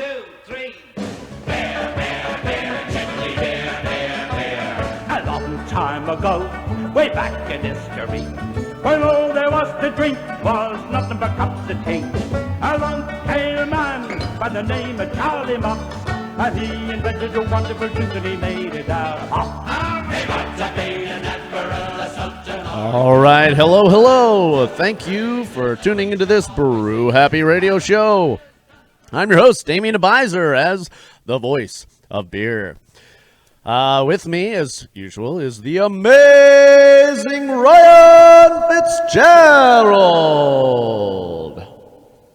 2, 3. Beer, beer, beer, Chimney beer, beer, beer. A long time ago, way back in history, when all there was to drink was nothing but cups of tea. Along came a man by the name of Charlie Mox, and he invented a wonderful drink and he made it out of hops. He was a beer, an admiral, a sultan. All right, hello. Thank you for tuning into this Brew Happy Radio Show. I'm your host, Damien Abizer, as the voice of beer. With me, as usual, is the amazing Ryan Fitzgerald.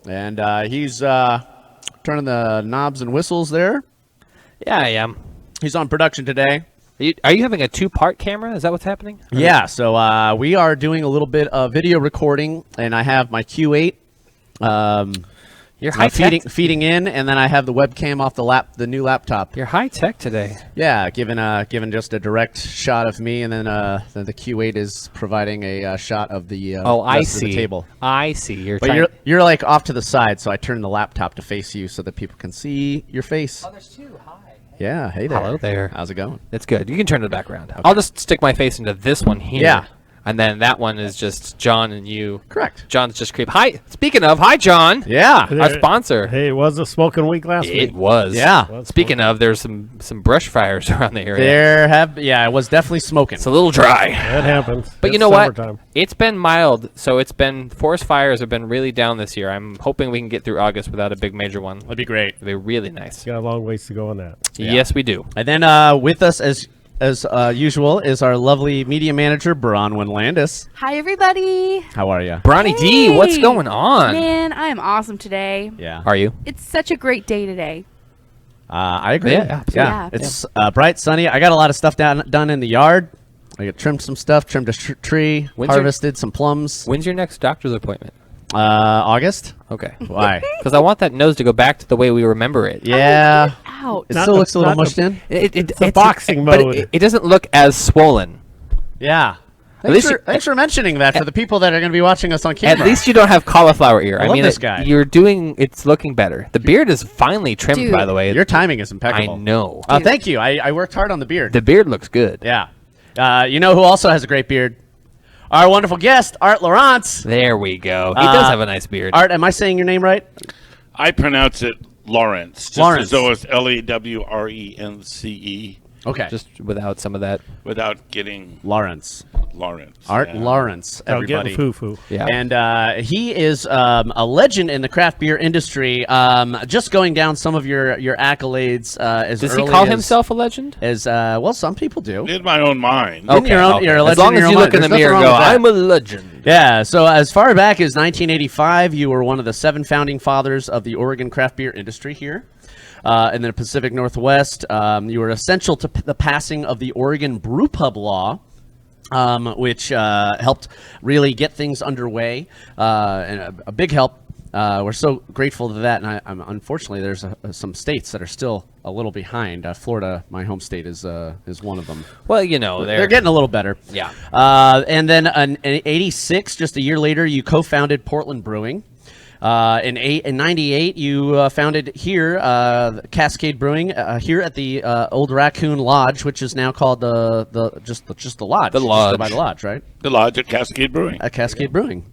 And he's turning the knobs and whistles there. Yeah, I am. He's on production today. Are you having a two-part camera? Is that what's happening? Yeah, so we are doing a little bit of video recording, and I have my Q8 You're high-tech. feeding in, and then I have the webcam off the new laptop. You're high-tech today. Yeah, given just a direct shot of me, and then the Q8 is providing a shot of the rest of the table. I see. You're like off to the side, so I turn the laptop to face you so that people can see your face. Oh, there's two. Hi. Yeah, hey there. Hello there. How's it going? That's good. You can turn to the background. Okay. I'll just stick my face into this one here. Yeah. And then that one is just John and you. Correct. John's just creep. Hi. Speaking of, hi, John. Yeah. Our sponsor. Hey, it was a smoking week last week. It was. Yeah. Speaking of, there's some brush fires around the area. It was definitely smoking. It's a little dry. It happens. But It's you know summertime. what? It's been mild, so forest fires have been really down this year. I'm hoping we can get through August without a big major one. That'd be great. It'd be really nice. Got a long ways to go on that. Yeah. Yes, we do. And then with us as usual is our lovely media manager, Bronwyn Landis. Hi, everybody. How are you? Bronny D, what's going on? Man, I am awesome today. Yeah. Are you? It's such a great day today. I agree. Yeah, absolutely. Yeah. It's bright, sunny. I got a lot of stuff done in the yard. I got trimmed some stuff, trimmed a tree, harvested some plums. When's your next doctor's appointment? August. Okay. Why? Because I want that nose to go back to the way we remember it. Yeah. Out. It still looks a little mushed in. It's a boxing but mode. it doesn't look as swollen. Yeah. least Thanks for mentioning that for the people that are going to be watching us on camera. At least you don't have cauliflower ear. I love this guy. It's looking better. The beard is finally trimmed, Dude. by the way. Your timing is impeccable. I know. Thank you. I worked hard on the beard. The beard looks good. Yeah. You know who also has a great beard? Our wonderful guest, Art Larrance. There we go. He does have a nice beard. Art, am I saying your name right? I pronounce it Lawrence. Just Lawrence. as though it's Lawrence. Okay. Just without some of that. Without getting Lawrence. Art Art Larrance, everybody. Getting foo-foo. Yeah. And he is a legend in the craft beer industry. Just going down some of your accolades as Does early he call as, himself a legend? As well, some people do. In my own mind. In your own- you're a As legend long in as your you own look in mind. the There's mirror and nothing go, wrong with that. I'm a legend. Yeah, so as far back as 1985, you were one of the 7 founding fathers of the Oregon craft beer industry here. In the Pacific Northwest, you were essential to the passing of the Oregon Brew Pub law, which helped really get things underway, and a big help. We're so grateful to that, and unfortunately, there's some states that are still a little behind. Florida, my home state, is one of them. Well, you know, They're getting a little better. Yeah. And then in '86, just a year later, you co-founded Portland Brewing. In '98, you founded here Cascade Brewing here at the Old Raccoon Lodge, which is now called just the lodge. The lodge. Just by the lodge, right? The Lodge at Cascade Brewing. At Cascade Brewing.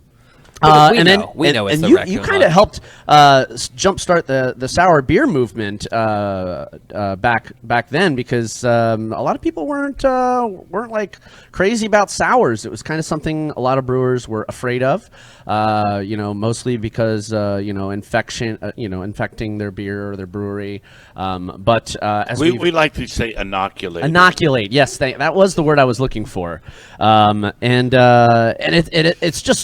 We and know. We then, know it's and the you Raccoon kind of Lodge. helped jumpstart the sour beer movement back then, because a lot of people weren't like crazy about sours. It was kind of something a lot of brewers were afraid of, mostly because infecting their beer or their brewery. But as We like to say inoculate. Inoculate, yes, that was the word I was looking for, and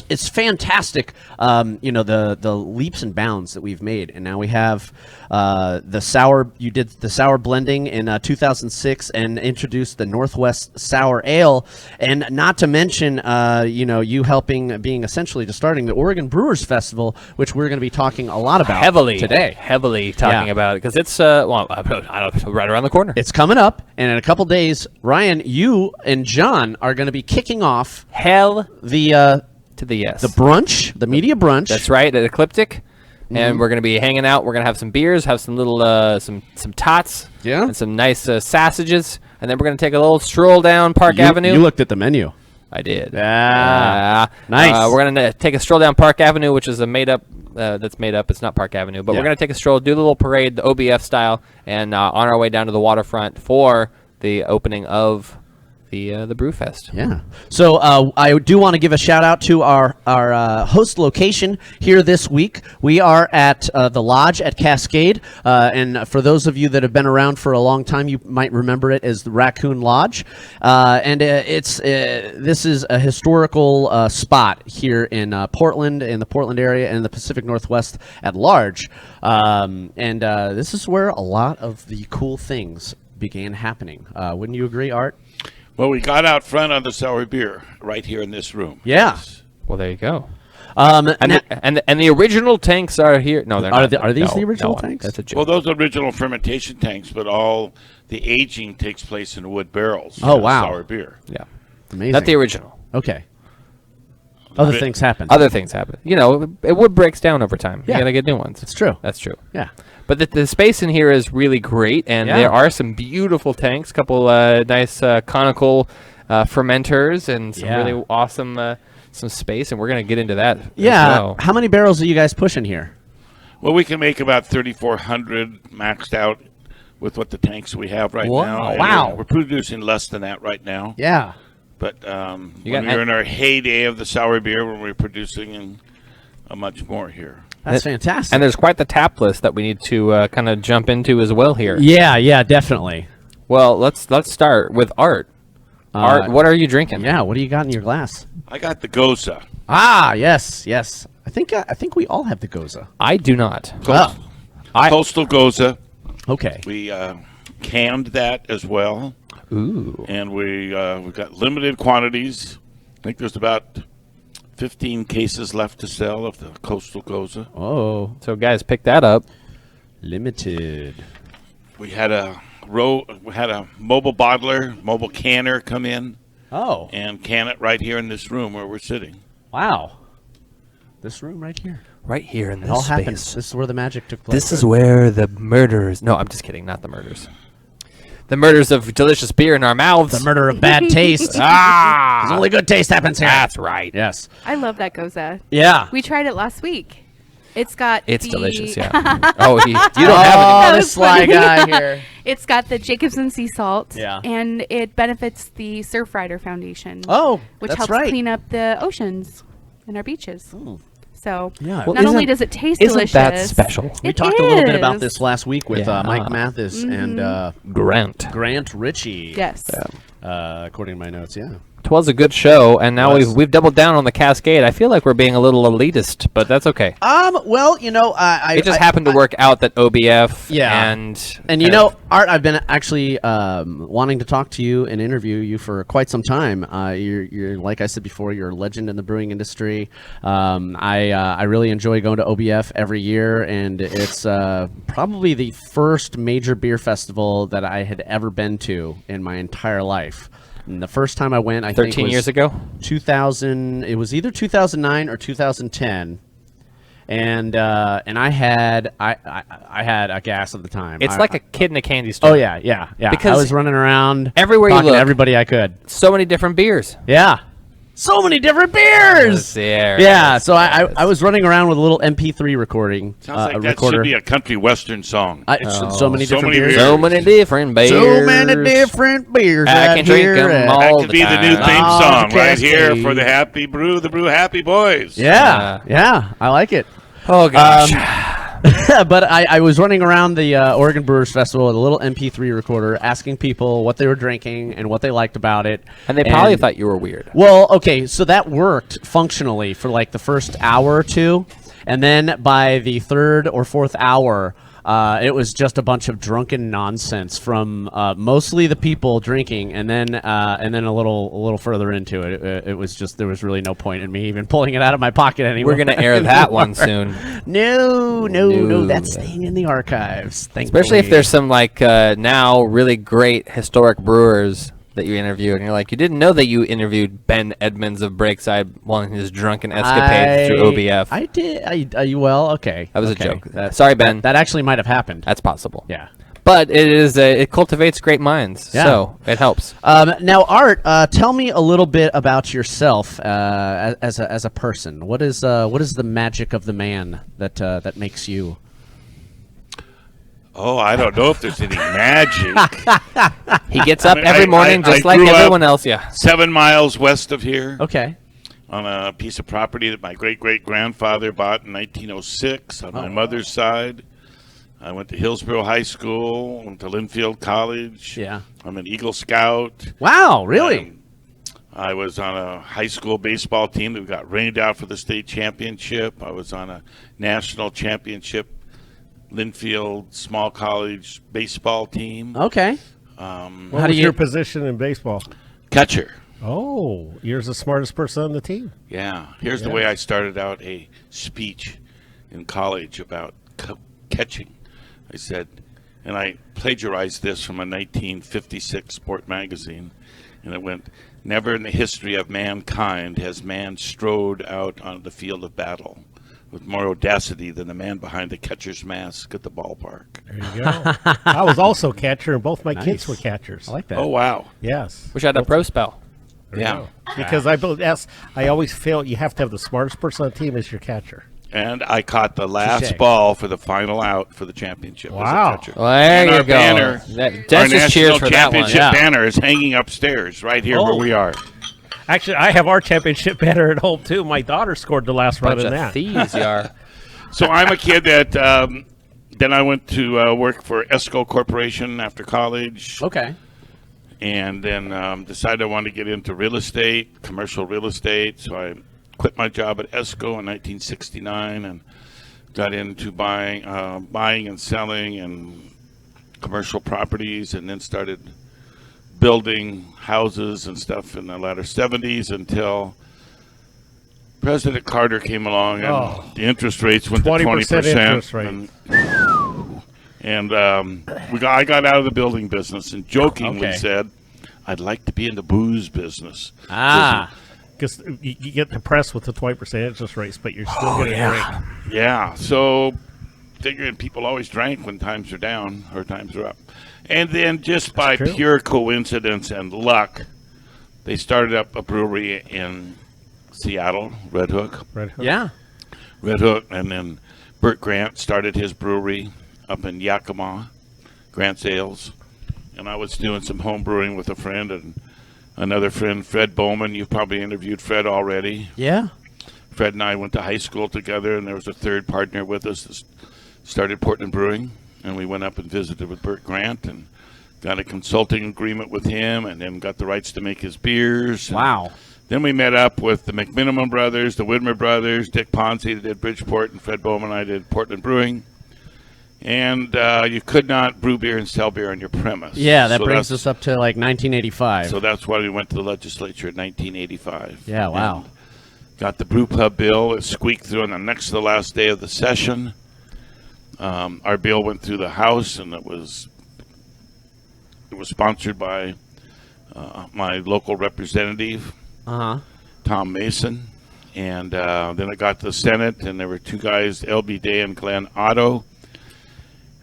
it's fantastic. The leaps and bounds that we've made, and now we have the sour. You did the sour blending in 2006 and introduced the Northwest Sour Ale, and not to mention, you being essentially just starting the Oregon Brewers Festival, which we're going to be talking a lot about today. Heavily talking about it because it's right around the corner. It's coming up, and in a couple days, Ryan, you and John are going to be kicking off Hell the to the yes. the brunch, the media brunch. That's right, at Ecliptic. and we're gonna be hanging out. We're gonna have some beers, have some little some tots, and some nice sausages, and then we're gonna take a little stroll down Park Avenue. You looked at the menu. I did. Nice. We're gonna take a stroll down Park Avenue, which is a made up. That's made up. It's not Park Avenue, but we're gonna take a stroll, do the little parade, the OBF style, and on our way down to the waterfront for the opening of the Brew Fest. Yeah. So I do want to give a shout out to our host location here this week. We are at the Lodge at Cascade, and for those of you that have been around for a long time, you might remember it as the Raccoon Lodge. And this is a historical spot here in Portland, in the Portland area, and the Pacific Northwest at large. And this is where a lot of the cool things began happening. Wouldn't you agree, Art? Well, we got out front on the sour beer right here in this room. Yeah. Well, there you go. And the original tanks are here. No, they're not. Are these the original tanks? That's a joke. Well, those are original fermentation tanks, but all the aging takes place in wood barrels. Oh, wow. Sour beer. Yeah. Amazing. Not the original. Okay. Other things happen. Other things happen. You know, wood breaks down over time. Yeah. You gotta get new ones. It's true. That's true. Yeah. But the space in here is really great, and there are some beautiful tanks, couple nice conical fermenters, and some really awesome some space, and we're gonna get into that. As well. How many barrels are you guys pushing here? Well, we can make about 3,400 maxed out with what the tanks we have right now. And Wow. We're producing less than that right now. Yeah. But when we were in our heyday of the sour beer, when we were producing much more here. That's fantastic. And there's quite the tap list that we need to kind of jump into as well here. Yeah, definitely. Well, let's start with Art. Art, what are you drinking? Yeah, what do you got in your glass? I got the Goza. Ah, yes. I think we all have the Goza. I do not. Coastal Goza. Okay. We canned that as well. Ooh. And we've got limited quantities. I think there's about 15 cases left to sell of the Coastal Goza. Oh. So guys, pick that up. Limited. We had a mobile bottler, mobile canner come in. Oh. And can it right here in this room where we're sitting. Wow. This room right here. Right here in this It all space. happens. This is where the magic took place. This is where the murders... No, I'm just kidding. Not the murders. The murders of delicious beer in our mouths. the murder of bad taste. Ah! Only good taste happens here. That's right. Yes. I love that Goza. Yeah. We tried it last week. It's got It's the- delicious, yeah. you don't have any. Oh, That this was sly funny. guy here. It's got the Jacobson sea salt. Yeah. And it benefits the Surfrider Foundation. Oh, which that's helps right. clean up the oceans and our beaches. So Yeah. Well, not only isn't- does it taste Isn't delicious, that special? We it talked a little bit about is. this last week with Yeah. Mike Mathis and Grant. Grant Ritchie. Yes. According to my notes, yeah. 'Twas a good show, and now Was. we've doubled down on the Cascade. I feel like we're being a little elitist, but that's okay. Well, you know, It just happened to work out that OBF Yeah. and you know, Art, I've been actually wanting to talk to you and interview you for quite some time. You're like I said before, you're a legend in the brewing industry. I really enjoy going to OBF every year, and it's probably the first major beer festival that I had ever been to in my entire life. And the first time I went, I think 13 was years ago. 2000. It was either 2009 or 2010. And I had a gas at the time. It's like a kid in a candy store. Oh yeah. Because I was running around everywhere you talking to look- everybody I could. So many different beers. Yeah, so many different beers. There. Yeah, so I was running around with a little MP3 recording. Sounds like a that recorder. should be a country western song. So many So different many beers. beers. So many different beers. So many different beers. I out can drink here 'em at- all. That could be the new time. theme Oh, song right here Cascade. for the Happy Brew, the Brew Happy Boys. Yeah, I like it. Oh gosh. But I was running around the Oregon Brewers Festival with a little MP3 recorder, asking people what they were drinking and what they liked about it. And they probably thought you were weird. Well, okay, so that worked functionally for like the first hour or two, and then by the third or fourth hour, it was just a bunch of drunken nonsense from mostly the people drinking, and then a little further into it, it was just there was really no point in me even pulling it out of my pocket anymore. We're gonna air that one soon. No, that's staying in the archives. Thankfully. Especially if there's some like now really great historic brewers that you interviewed, and you're like, you didn't know that you interviewed Ben Edmonds of Breakside while in his drunken escapade through OBF. I did. Well, okay. That was okay. a joke. Sorry, Ben. That actually might have happened. That's possible. Yeah. But it cultivates great minds, so it helps. Now, Art, tell me a little bit about yourself as a person. What is the magic of the man that makes you? Oh, I don't know if there's any magic. He gets up every morning just like grew everyone up else. Yeah. 7 miles west of here. Okay. On a piece of property that my great-great-grandfather bought in 1906 on my mother's side. I went to Hillsborough High School, went to Linfield College. Yeah. I'm an Eagle Scout. Wow, really? I was on a high school baseball team that got rained out for the state championship. I was on a national championship Linfield small college baseball team. Okay. What was your position in baseball? Catcher. Oh, you're the smartest person on the team. Yeah. Here's the way I started out a speech in college about catching. I said, and I plagiarized this from a 1956 sport magazine, and it went, "Never in the history of mankind has man strode out on the field of battle with more audacity than the man behind the catcher's mask at the ballpark." There you go. I was also catcher, and both my kids were catchers. I like that. Oh, wow. Yes. Wish I had a pro spell. There you Yeah. go. Because I always feel you have to have the smartest person on the team as your catcher. And I caught the last Touché. ball for the final out for the championship. Wow. As a catcher. Well, there And you our go. banner, Des our just cheers national for that one. championship Yeah. banner is hanging upstairs right here where we are. Actually, I have our championship banner at home, too. My daughter scored the last run Bunch in of that. thieves you are. So I'm a kid that then I went to work for Esco Corporation after college. Okay. And then decided I wanted to get into real estate, commercial real estate. So I quit my job at Esco in 1969 and got into buying and selling and commercial properties, and then started building houses and stuff in the latter 70s until President Carter came along and the interest rates went to 20%. interest rate. I got out of the building business and jokingly Okay. said, I'd like to be in the booze business. Because you get depressed with the 20% interest rates, but you're still going to drink. Yeah, so figuring people always drank when times are down or times are up. And then just by true. pure coincidence and luck, they started up a brewery in Seattle, Red Hook. Yeah. Red Hook, and then Burt Grant started his brewery up in Yakima, Grant's Ales. And I was doing some home brewing with a friend and another friend, Fred Bowman. You've probably interviewed Fred already. Yeah. Fred and I went to high school together, and there was a third partner with us that started Portland Brewing. And we went up and visited with Burt Grant and got a consulting agreement with him, and then got the rights to make his beers. Wow. Then we met up with the McMiniman brothers, the Widmer brothers, Dick Ponce that did Bridgeport, and Fred Bowman and I did Portland Brewing. And you could not brew beer and sell beer on your premise. Yeah, that So brings that's- us up to like 1985. So that's why we went to the legislature in 1985. Yeah, wow. And got the brew pub bill. It squeaked through on the next to the last day of the session. Our bill went through the House, and it was sponsored by my local representative, Tom Mason. And then it got to the Senate, and there were two guys, L.B. Day and Glenn Otto,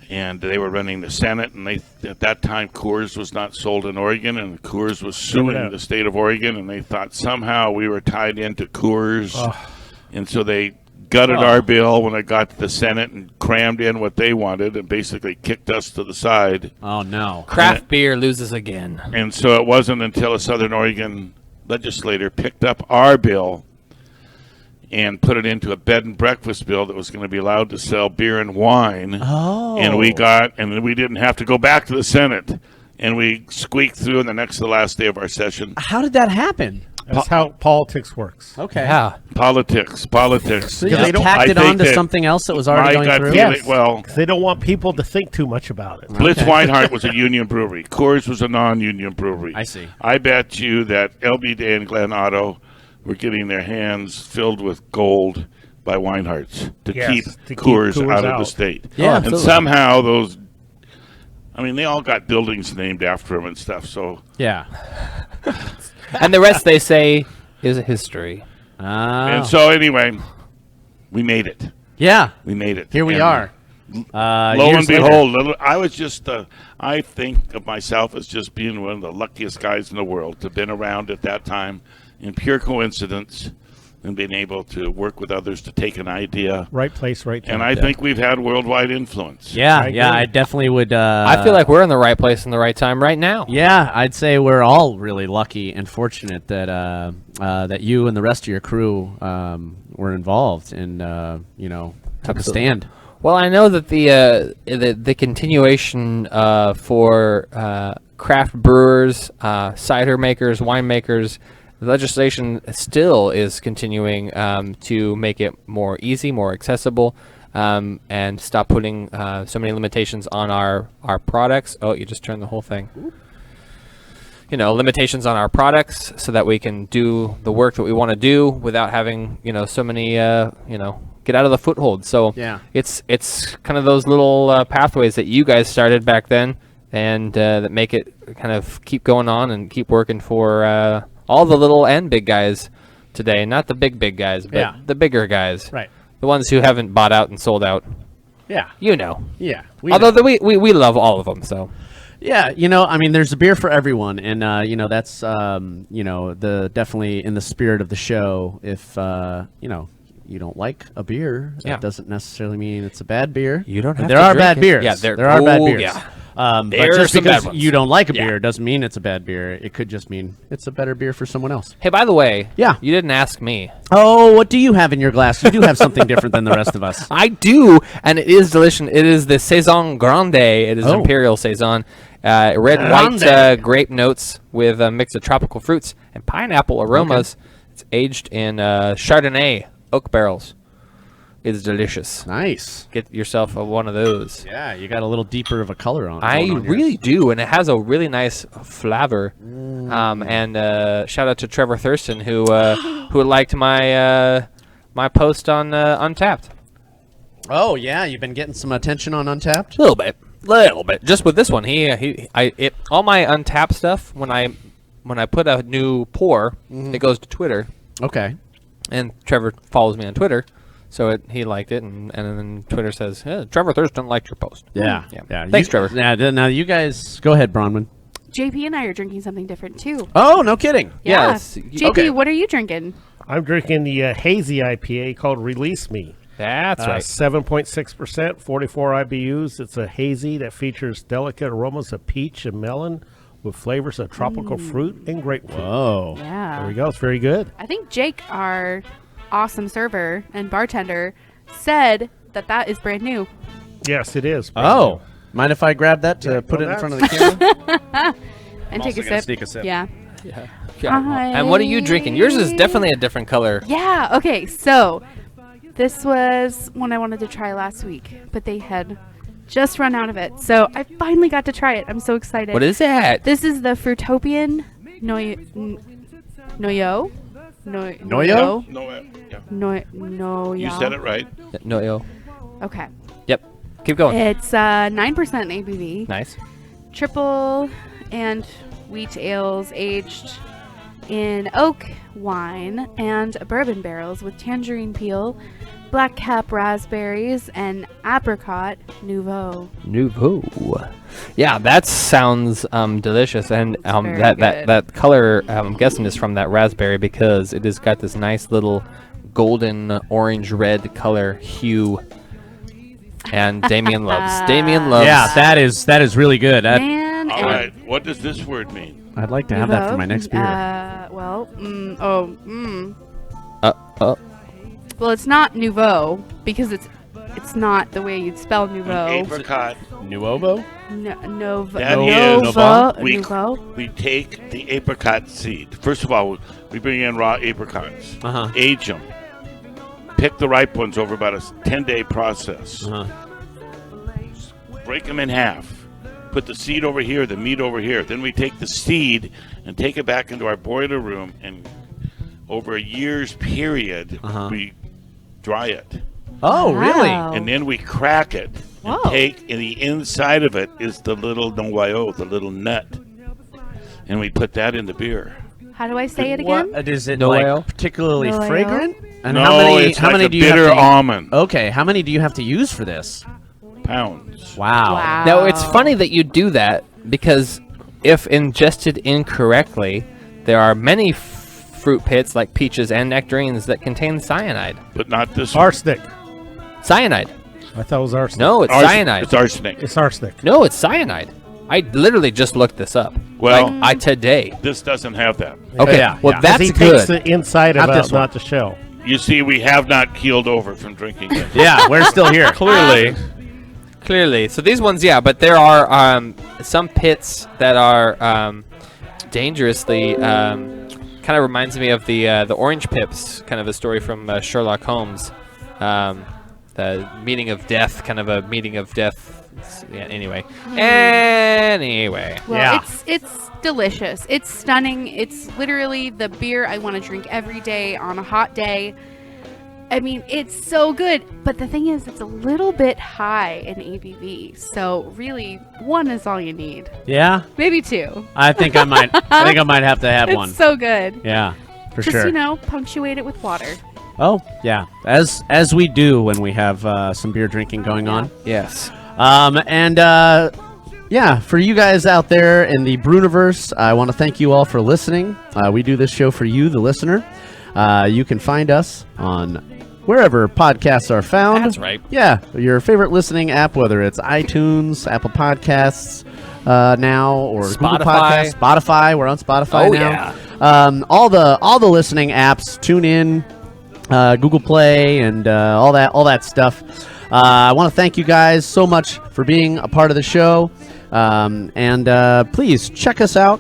and they were running the Senate. And they, at that time, Coors was not sold in Oregon, and Coors was suing the state of Oregon, and they thought somehow we were tied into Coors. And so they gutted our bill when it got to the Senate and crammed in what they wanted and basically kicked us to the side. Oh, no. Craft beer loses again. And so it wasn't until a Southern Oregon legislator picked up our bill and put it into a bed and breakfast bill that was going to be allowed to sell beer and wine. Oh. And we didn't have to go back to the Senate. And we squeaked through in the next to the last day of our session. How did that happen? That's how politics works. Okay. Yeah. Politics. So you they just don't- tacked I it on think to that something else that was already my going gut through? feeling- Yes. well, They don't want people to think too much about it. Blitz Weinhardt was a union brewery. Coors was a non-union brewery. I see. I bet you that L.B. Day and Glenn Otto were getting their hands filled with gold by Weinhardt's to Yes, keep to keep Coors Coors out of out. the state. Yeah, and absolutely. somehow those I mean, they all got buildings named after them and stuff. So Yeah. And the rest, they say, is history. and so anyway, we made it. Yeah. We made it. Here we And are. Lo Years and later. behold, I was just, I think of myself as just being one of the luckiest guys in the world to have been around at that time in pure coincidence and being able to work with others to take an idea. Right place, right time. And I think we've had worldwide influence. Yeah, I yeah, agree. I definitely would. I feel like we're in the right place in the right time right now. Yeah, I'd say we're all really lucky and fortunate that that you and the rest of your crew were involved and took a stand. Well, I know that the continuation for craft brewers, cider makers, winemakers, the legislation still is continuing to make it more easy, more accessible, and stop putting so many limitations on our products. Oh, you just turned the whole thing. Limitations on our products so that we can do the work that we want to do without having, so many, get out of the foothold. So Yeah. it's kind of those little pathways that you guys started back then and that make it kind of keep going on and keep working for all the little and big guys today. Not the big guys, but Yeah. the bigger guys. Right. The ones who haven't bought out and sold out. Yeah. Yeah. Although We love all of them, so. Yeah, I mean, there's a beer for everyone, and that's the definitely in the spirit of the show. If you don't like a beer, Yeah. that doesn't necessarily mean it's a bad beer. You don't have There to are drink bad it. beers. Yeah, there are bad beers. yeah. But There are just some bad because ones. you don't like a Yeah. beer doesn't mean it's a bad beer. It could just mean it's a better beer for someone else. Hey, by the way, Yeah. you didn't ask me. Oh, what do you have in your glass? You do have something different than the rest of us. I do, and it is delicious. It is the Saison Grande. It is Oh. Imperial Saison. Red and white Grande. grape notes with a mix of tropical fruits and pineapple aromas. It's aged in Chardonnay oak barrels. It's delicious. Nice. Get yourself one of those. Yeah, you got a little deeper of a color on. I going on yours. really do, and it has a really nice flavor. And shout out to Trevor Thurston who liked my my post on Untapped. Oh yeah, you've been getting some attention on Untapped. A little bit. Just with this one, all my Untapped stuff when I put a new pour, it goes to Twitter, Okay. and Trevor follows me on Twitter. So he liked it, and then Twitter says, Trevor Thurston liked your post. Yeah. Thanks, Trevor. Yeah. Now you guys go ahead, Bronwyn. JP and I are drinking something different too. Oh, no kidding. Yeah. Yes. JP, Okay. what are you drinking? I'm drinking the hazy IPA called Release Me. That's right. 7.6%, 44 IBUs. It's a hazy that features delicate aromas of peach and melon with flavors of tropical fruit and grapefruit. Oh. Yeah. There we go. It's very good. I think Jake, our awesome server and bartender, said that is brand new. Yes, it is. Oh. Mind if I grab that to put it in front of the camera? And also take a gonna sip. sneak a sip. Yeah. Yeah. And what are you drinking? Yours is definitely a different color. Yeah. Okay. So this was one I wanted to try last week, but they had just run out of it. So I finally got to try it. I'm so excited. What is that? This is the Fruitopian Noyo. Noyo? No, yeah. Noyo. You said it right. No, yo. Okay. Yep. Keep going. It's 9% ABV. Nice. Triple and wheat ales aged in oak wine and bourbon barrels with tangerine peel, black cap raspberries, and apricot nouveau. Yeah, that sounds delicious, and very that good. color I'm guessing is from that raspberry because it has got this nice little golden orange red color hue. And Damien loves. Yeah, that is really good. Man, All and right. What does this word mean? I'd like to have that for nouveau, my next beer. Well, it's not nouveau because it's not the way you'd spell nouveau. Apricot. Nuovo? Nouveau. That is, Nouveau. we take the apricot seed. First of all, we bring in raw apricots, Uh-huh. age them, pick the ripe ones over about a 10-day process, Uh-huh. break them in half, put the seed over here, the meat over here. Then we take the seed and take it back into our boiler room, and over a year's period, Uh-huh. we dry it. Oh, really? Wow. And then we crack it and Whoa. take, and the inside of it is the little noyo, the little nut. And we put that in the beer. How do I say it again? Is it No like ale? particularly No ale? fragrant? And No, how many? it's How like many a do you have bitter to? almond. Okay, how many do you have to use for this? Pounds. Wow. Now, it's funny that you do that because if ingested incorrectly, there are many fruit pits like peaches and nectarines that contain cyanide. But not this one. Arsenic. Cyanide. I thought it was arsenic. No, it's cyanide. It's arsenic. It's arsenic. No, it's cyanide. I literally just looked this up. Well, Today. this doesn't have that. Okay, yeah, well, yeah. 'Cause that's he good. takes the inside Not of this it, one. not the shell. You see, we have not keeled over from drinking it. Yeah, we're still here. Clearly. So these ones, yeah, but there are some pits that are dangerously. Kind of reminds me of the orange pips, kind of a story from Sherlock Holmes. The meeting of death, kind of a meeting of death. Yeah, anyway. Well, Yeah. it's delicious. It's stunning. It's literally the beer I want to drink every day on a hot day. I mean, it's so good. But the thing is, it's a little bit high in ABV. So really, one is all you need. Yeah, Maybe two. I think I might. I think I might have to have It's one. so good. Yeah, for Just, sure. punctuate it with water. Oh, yeah. As we do when we have some beer drinking going on. Yes. Yeah, for you guys out there in the Brewniverse, I want to thank you all for listening. We do this show for you, the listener. You can find us on wherever podcasts are found. That's right. Yeah, your favorite listening app, whether it's iTunes, Apple Podcasts now, or Google Spotify. Podcasts, Spotify. We're on Spotify Oh, now. yeah. All the listening apps. Tune in, Google Play, and all that stuff. I want to thank you guys so much for being a part of the show. And please check us out,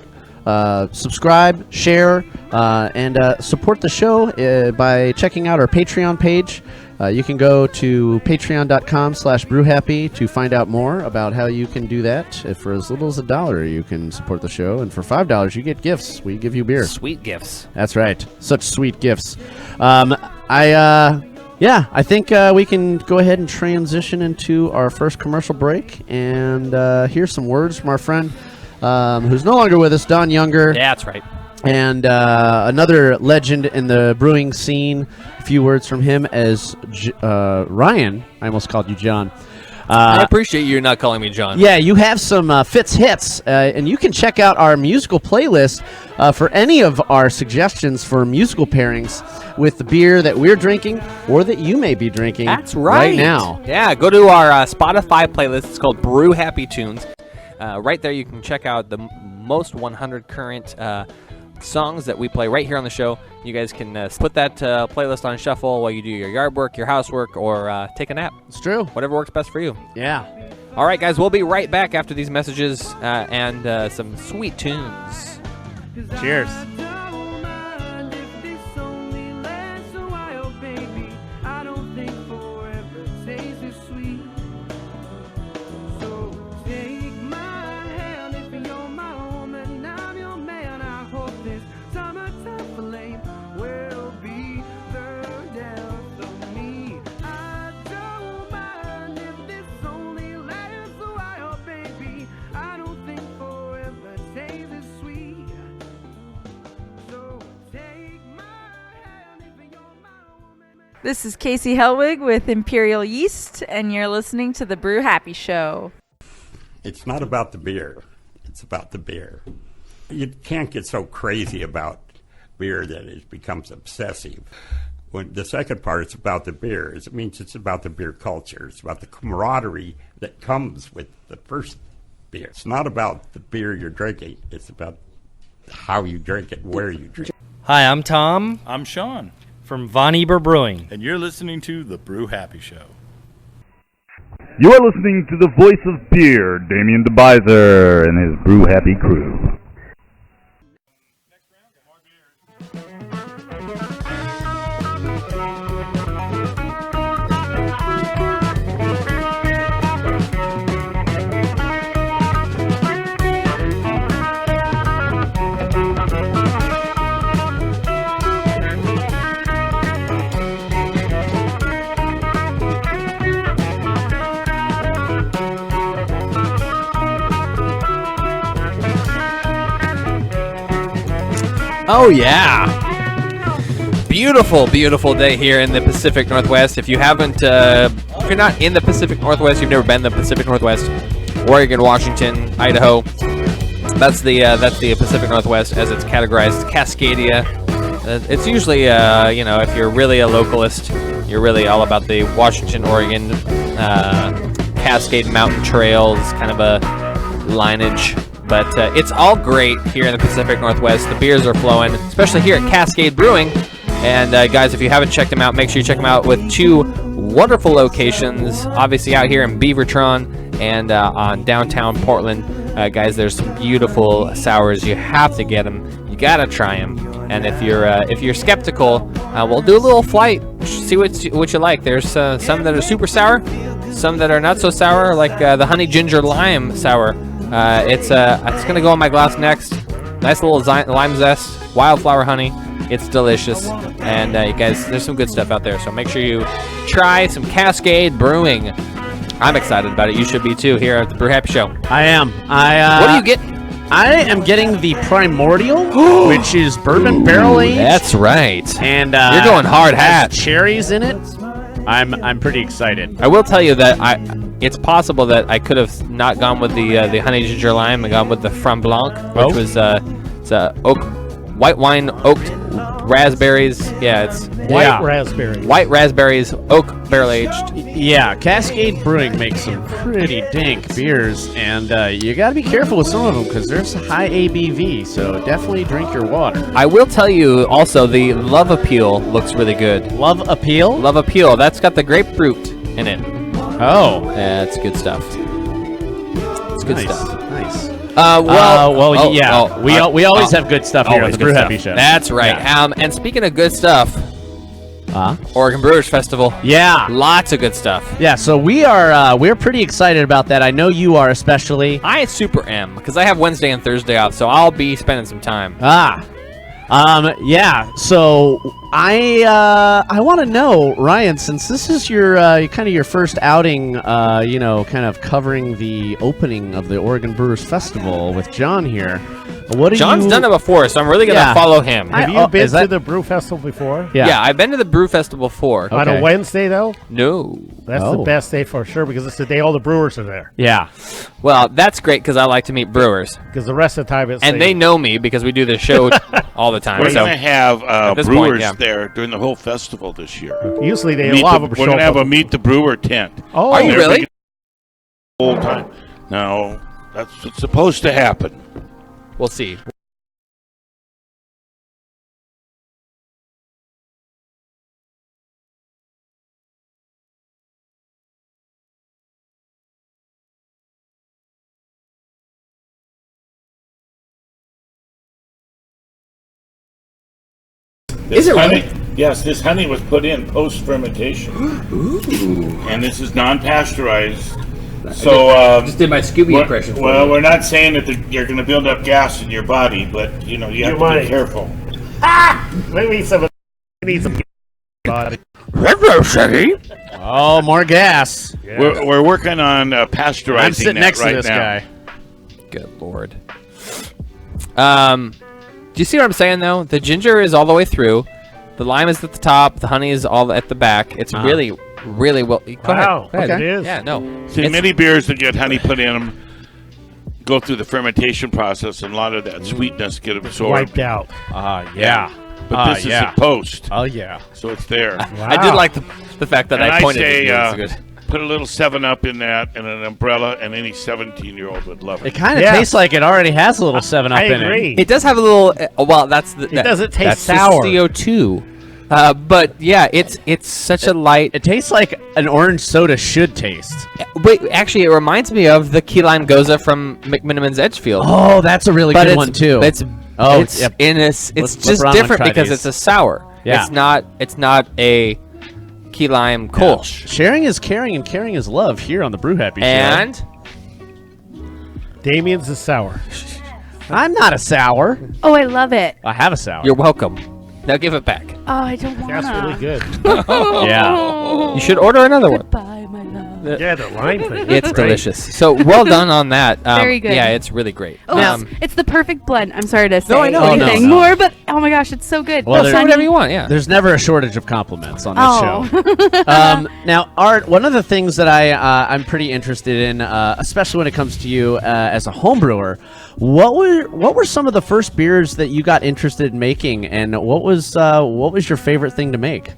subscribe, share, and support the show by checking out our Patreon page. You can go to patreon.com/brewhappy to find out more about how you can do that. If for as little as $1, you can support the show, and for $5, you get gifts. We give you beer. Sweet gifts. That's right. Such sweet gifts. I think we can go ahead and transition into our first commercial break and hear some words from our friend who's no longer with us, Don Younger, Yeah, that's right. and another legend in the brewing scene. A few words from him as Ryan. I almost called you John. I appreciate you not calling me John. Yeah, you have some Fitz hits, and you can check out our musical playlist for any of our suggestions for musical pairings with the beer that we're drinking or that you may be drinking. That's right. now. Yeah, go to our Spotify playlist. It's called Brew Happy Tunes. Right there, you can check out the most 100 current songs that we play right here on the show. You guys can put that playlist on shuffle while you do your yard work, your housework, or take a nap. It's true. Whatever works best for you. Yeah. All right, guys, we'll be right back after these messages and some sweet tunes. Cheers. This is Casey Helwig with Imperial Yeast, and you're listening to the Brew Happy Show. It's not about the beer. It's about the beer. You can't get so crazy about beer that it becomes obsessive. When the second part is about the beer, it means it's about the beer culture. It's about the camaraderie that comes with the first beer. It's not about the beer you're drinking. It's about how you drink it, where you drink it. Hi, I'm Tom I'm Sean, from Von Eber Brewing. and you're listening to The Brew Happy Show. You are listening to the voice of beer, Damien DeBizer and his Brew Happy crew. Oh, yeah. Beautiful, beautiful day here in the Pacific Northwest. If you haven't, if you're not in the Pacific Northwest, you've never been in the Pacific Northwest, Oregon, Washington, Idaho, that's the Pacific Northwest as it's categorized. Cascadia. It's usually, if you're really a localist, you're really all about the Washington, Oregon, Cascade Mountain Trails, kind of a lineage. But it's all great here in the Pacific Northwest. The beers are flowing, especially here at Cascade Brewing. And guys, if you haven't checked them out, make sure you check them out with 2 wonderful locations. Obviously out here in Beaverton and on downtown Portland. Guys, there's some beautiful sours. You have to get them. You gotta try them. And if you're skeptical, we'll do a little flight. See what you like. There's some that are super sour, some that are not so sour, like the honey ginger lime sour. It's gonna go in my glass next. Nice little lime zest, wildflower honey. It's delicious, and you guys, there's some good stuff out there. So make sure you try some Cascade Brewing. I'm excited about it. You should be too. Here at the Brew Happy Show. I am. What are you getting? I am getting the Primordial, which is bourbon barrel aged. That's right. And you're going hard hat. Cherries in it. I'm pretty excited. I will tell you that it's possible that I could have not gone with the honey ginger lime and gone with the Franc Blanc, which was it's oak, white wine oaked raspberries. Yeah, it's white raspberries, oak barrel aged. Yeah, Cascade Brewing makes some pretty dank beers, and you got to be careful with some of them because there's high ABV. So definitely drink your water. I will tell you also the Love Appeal looks really good. Love Appeal? Love Appeal. That's got the grapefruit in it. Oh, yeah, it's good stuff. It's good stuff. Nice. We always have good stuff here at the Brew Happy Show. That's right. Yeah. And speaking of good stuff, Oregon Brewers Festival. Yeah, lots of good stuff. Yeah, so we're pretty excited about that. I know you are, especially. I super am because I have Wednesday and Thursday off, so I'll be spending some time. Yeah. So I want to know, Ryan, since this is your kind of your first outing, kind of covering the opening of the Oregon Brewers Festival with John here. John's done it before, so I'm really gonna follow him. Have you been to the Brew Festival before? Yeah, I've been to the Brew Festival before. On a Wednesday, though? No. That's the best day for sure because it's the day all the brewers are there. Yeah. Well, that's great because I like to meet brewers. Because the rest of the time it's they know me because we do this show all the time. We're going to have brewers there during the whole festival this year. Usually they love them. We're going to have a Meet the Brewer tent. Oh, are you really? Whole time. No, that's what's supposed to happen. We'll see. Is it honey? Really? Yes, this honey was put in post-fermentation. Ooh. And this is non-pasteurized. So just did my Scooby impression. Well, we're not saying that you're going to build up gas in your body, but you have to be careful. Maybe some body. Oh, more gas. Yeah. We're working on pasteurizing. I'm sitting next to this guy. Good Lord. Do you see what I'm saying, though? The ginger is all the way through. The lime is at the top. The honey is all at the back. It's really well. Go ahead. It is. Yeah, no. See, many beers that get honey put in them go through the fermentation process, and a lot of that sweetness get absorbed. Wiped out. Yeah. But this is a post. Oh, yeah. So it's there. Wow. I did like the fact that I pointed at it. Put a little 7-Up in that and an umbrella, and any 17-year-old would love it. It kind of tastes like it already has a little 7-Up in it. It does have a little. It doesn't taste sour. CO2. But yeah, it's such a light. It tastes like an orange soda should taste. Wait, actually, it reminds me of the key lime goza from McMiniman's Edgefield. Oh, that's a really good one too. It's just different because it's a sour. Yeah. It's not a key lime Kolsch. Sharing is caring, and caring is love here on the Brew Happy Show. And Damien's is sour. I'm not a sour. Oh, I love it. I have a sour. You're welcome. Now give it back. Oh, I don't want to. That's really good. Yeah. You should order another one. Goodbye, my love. Yeah, the lime thing. It's delicious. So well done on that. Very good. Yeah, it's really great. Oh, it's the perfect blend. I'm sorry to say I know. anything more, but oh my gosh, it's so good. Well, say whatever you want. Yeah. There's never a shortage of compliments on this show. Now, Art, one of the things that I'm pretty interested in, especially when it comes to you as a home brewer, what were some of the first beers that you got interested in making, and what was your favorite thing to make?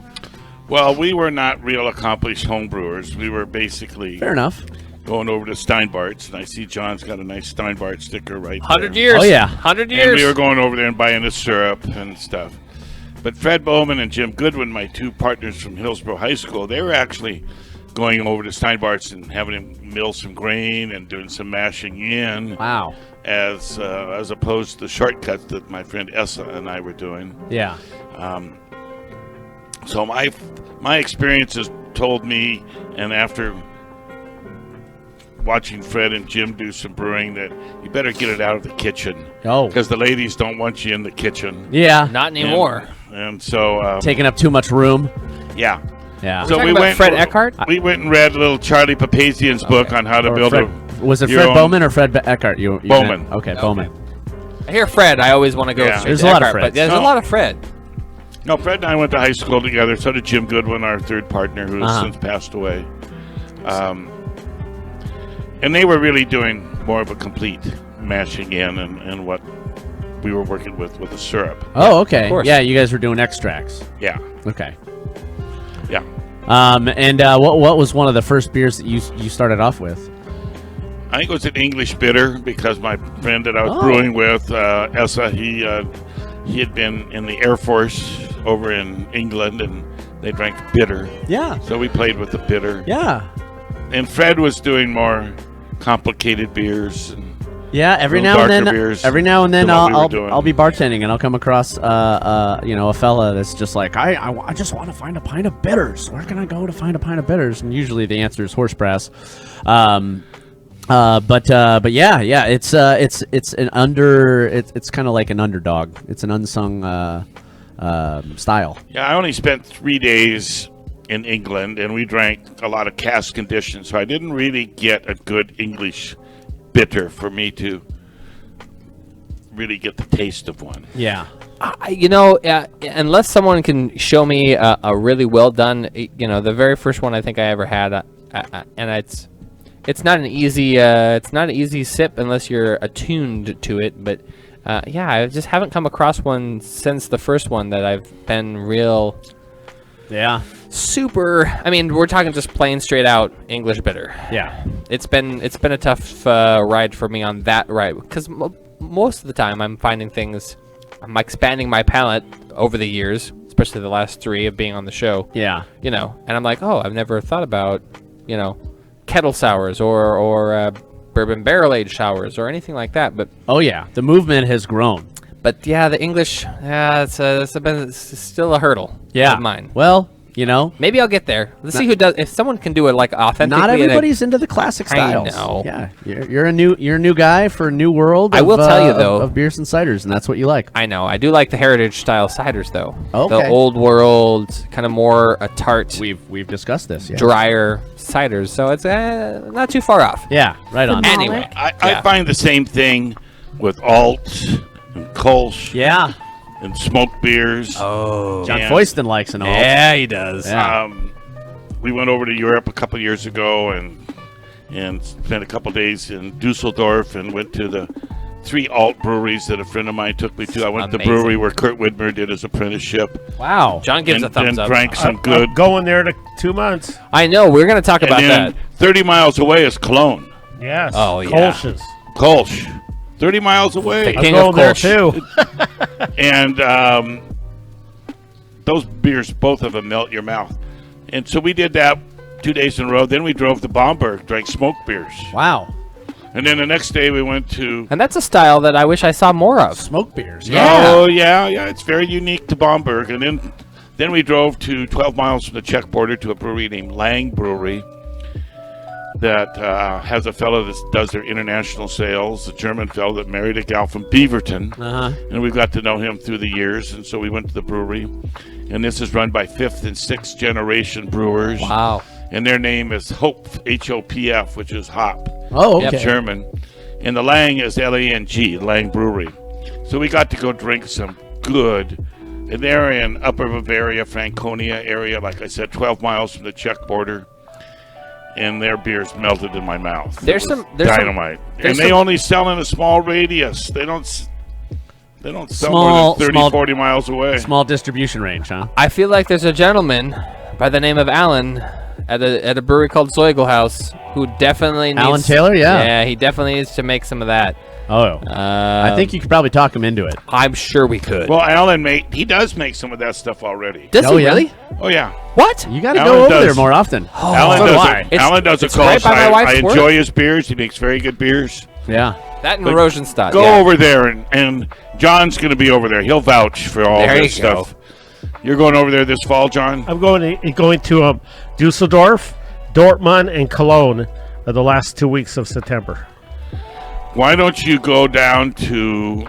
Well, we were not real accomplished home brewers. We were basically fair enough going over to Steinbart's, and I see John's got a nice Steinbart sticker right 100 there. years. Oh yeah, 100 years. And we were going over there and buying the syrup and stuff. But Fred Bowman and Jim Goodwin, my two partners from Hillsborough High School, they were actually going over to Steinbart's and having him mill some grain and doing some mashing in. Wow. As opposed to the shortcuts that my friend Essa and I were doing. Yeah. So my experiences told me, and after watching Fred and Jim do some brewing, that you better get it out of the kitchen. Oh. Because the ladies don't want you in the kitchen. Yeah. Not anymore. And so taking up too much room. Yeah. Yeah. So we went. Fred Eckhart. We went and read little Charlie Papazian's book on how to build Was it your Fred own- Bowman or Fred Eckhart? Bowman. Okay, Bowman. I hear Fred. I always want to go. Yeah. straight There's to a lot of Eckhart, Freds. but there's a No. lot of Fred. No, Fred and I went to high school together. So did Jim Goodwin, our third partner, who has since passed away. And they were really doing more of a complete mashing in and what we were working with the syrup. Oh, okay. Of course. Yeah, you guys were doing extracts. Yeah. Okay. Yeah. And what was one of the first beers that you started off with? I think it was an English bitter because my friend that I was brewing with, Essa, he had been in the Air Force over in England, and they drank bitter. Yeah. So we played with the bitter. Yeah. And Fred was doing more complicated beers. And Yeah, every little now and darker then, beers I'll than what we were doing. I'll be bartending and I'll come across a fella that's just like I just want to find a pint of bitters. Where can I go to find a pint of bitters? And usually the answer is horse brass. But yeah, it's kind of like an underdog. It's an unsung style. Yeah, I only spent 3 days in England, and we drank a lot of cask conditions, so I didn't really get a good English bitter for me to really get the taste of one. Yeah. Unless someone can show me a really well done, the very first one I think I ever had, and it's not an easy sip unless you're attuned to it. But I just haven't come across one since the first one that I've been real. Yeah. Super. I mean, we're talking just plain straight out English bitter. Yeah. It's been a tough ride for me on that ride because most of the time I'm finding things. I'm expanding my palate over the years, especially the last 3 of being on the show. Yeah. And I'm like, oh, I've never thought about, kettle sours or bourbon barrel aged sours or anything like that. But oh yeah, the movement has grown. But yeah, the English, it's still a hurdle. Yeah. Of mine. Well, maybe I'll get there. Let's see who does. If someone can do it like authentically. Not everybody's into the classic styles. I know. Yeah, you're a new guy for a new world. I will tell you though, of beers and ciders, and that's what you like. I know. I do like the heritage style ciders though. Okay. The old world, kind of more a tart. We've discussed this. Yes. Drier ciders, so it's not too far off. Yeah, right on. Anyway, I find the same thing with alt and Kolsch. Yeah. And smoked beers. Oh, John Foyston likes an alt. Yeah, he does. Yeah. We went over to Europe a couple years ago and spent a couple days in Dusseldorf and went to the 3 alt breweries that a friend of mine took me to. I went to the brewery where Kurt Widmer did his apprenticeship. Wow. John gives a thumbs and up. Drank some good. I'm going there to 2 months. I know. We're going to talk about then that. 30 miles away is Cologne. Yes. Oh, yeah. Kolsch. 30 miles away. The king I'm of going there Kolsch. too. And those beers, both of them, melt your mouth. And so we did that 2 days in a row. Then we drove to Bamberg, drank smoked beers. Wow. And then the next day we went to... And that's a style that I wish I saw more of. Smoked beers. Yeah. Oh, yeah. It's very unique to Bamberg. And then we drove to 12 miles from the Czech border to a brewery named Lang Brewery that has a fellow that does their international sales, a German fellow that married a gal from Beaverton. And we got to know him through the years. And so we went to the brewery. And this is run by 5th and 6th generation brewers. Wow. and their name is Hopf, Hopf, which is hop. Oh, in okay. German. And the Lang is Lang, Lang Brewery. So we got to go drink some good. And they're in Upper Bavaria, Franconia area, like I said, 12 miles from the Czech border. And their beers melted in my mouth. There's dynamite. And they only sell in a small radius. They don't sell more than 30, 40 miles away. Small distribution range, huh? I feel like there's a gentleman by the name of Alan at a brewery called Zeugelhaus who definitely needs... Alan Taylor, yeah. Yeah, he definitely needs to make some of that. Oh. I think you could probably talk him into it. I'm sure we could. Well, Alan, he does make some of that stuff already. Does he really? Oh, yeah. What? You got to go over there more often. Oh, Alan does a call. Right by my wife's I work. enjoy his beers. He makes very good beers. Yeah. That and Rosenstadt. Go over there, and John's going to be over there. He'll vouch for all There this you go. stuff. You're going over there this fall, John? I'm going to Dusseldorf, Dortmund, and Cologne the last 2 weeks of September. Why don't you go down to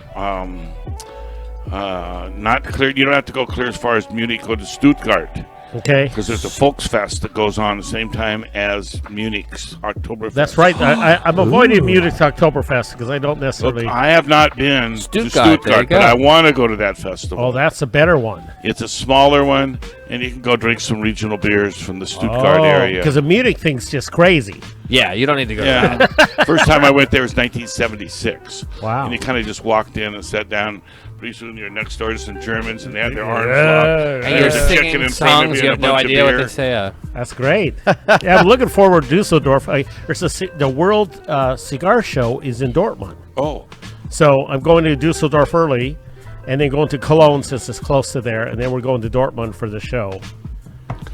not clear? You don't have to go clear as far as Munich. Go to Stuttgart. Okay. Because there's a Volksfest that goes on the same time as Munich's Oktoberfest. That's right. I'm avoiding Munich's Oktoberfest because I don't necessarily. Look, I have not been to Stuttgart, Stuttgart, but I want to go to that festival. Oh, that's a better one. It's a smaller one, and you can go drink some regional beers from the Stuttgart area. Because the Munich thing's just crazy. Yeah, you don't need to go Yeah. to that. First time I went there was 1976. Wow. And you kind of just walked in and sat down. Pretty soon you're next door to some Germans, and they had their arms Yeah. locked. And you're There's a chicken singing in front of songs, you you and have a no bunch of idea what beer. they say. That's great. Yeah, I'm looking forward to Dusseldorf. There's the World Cigar Show is in Dortmund. Oh. So I'm going to Dusseldorf early, and then going to Cologne since it's close to there, and then we're going to Dortmund for the show.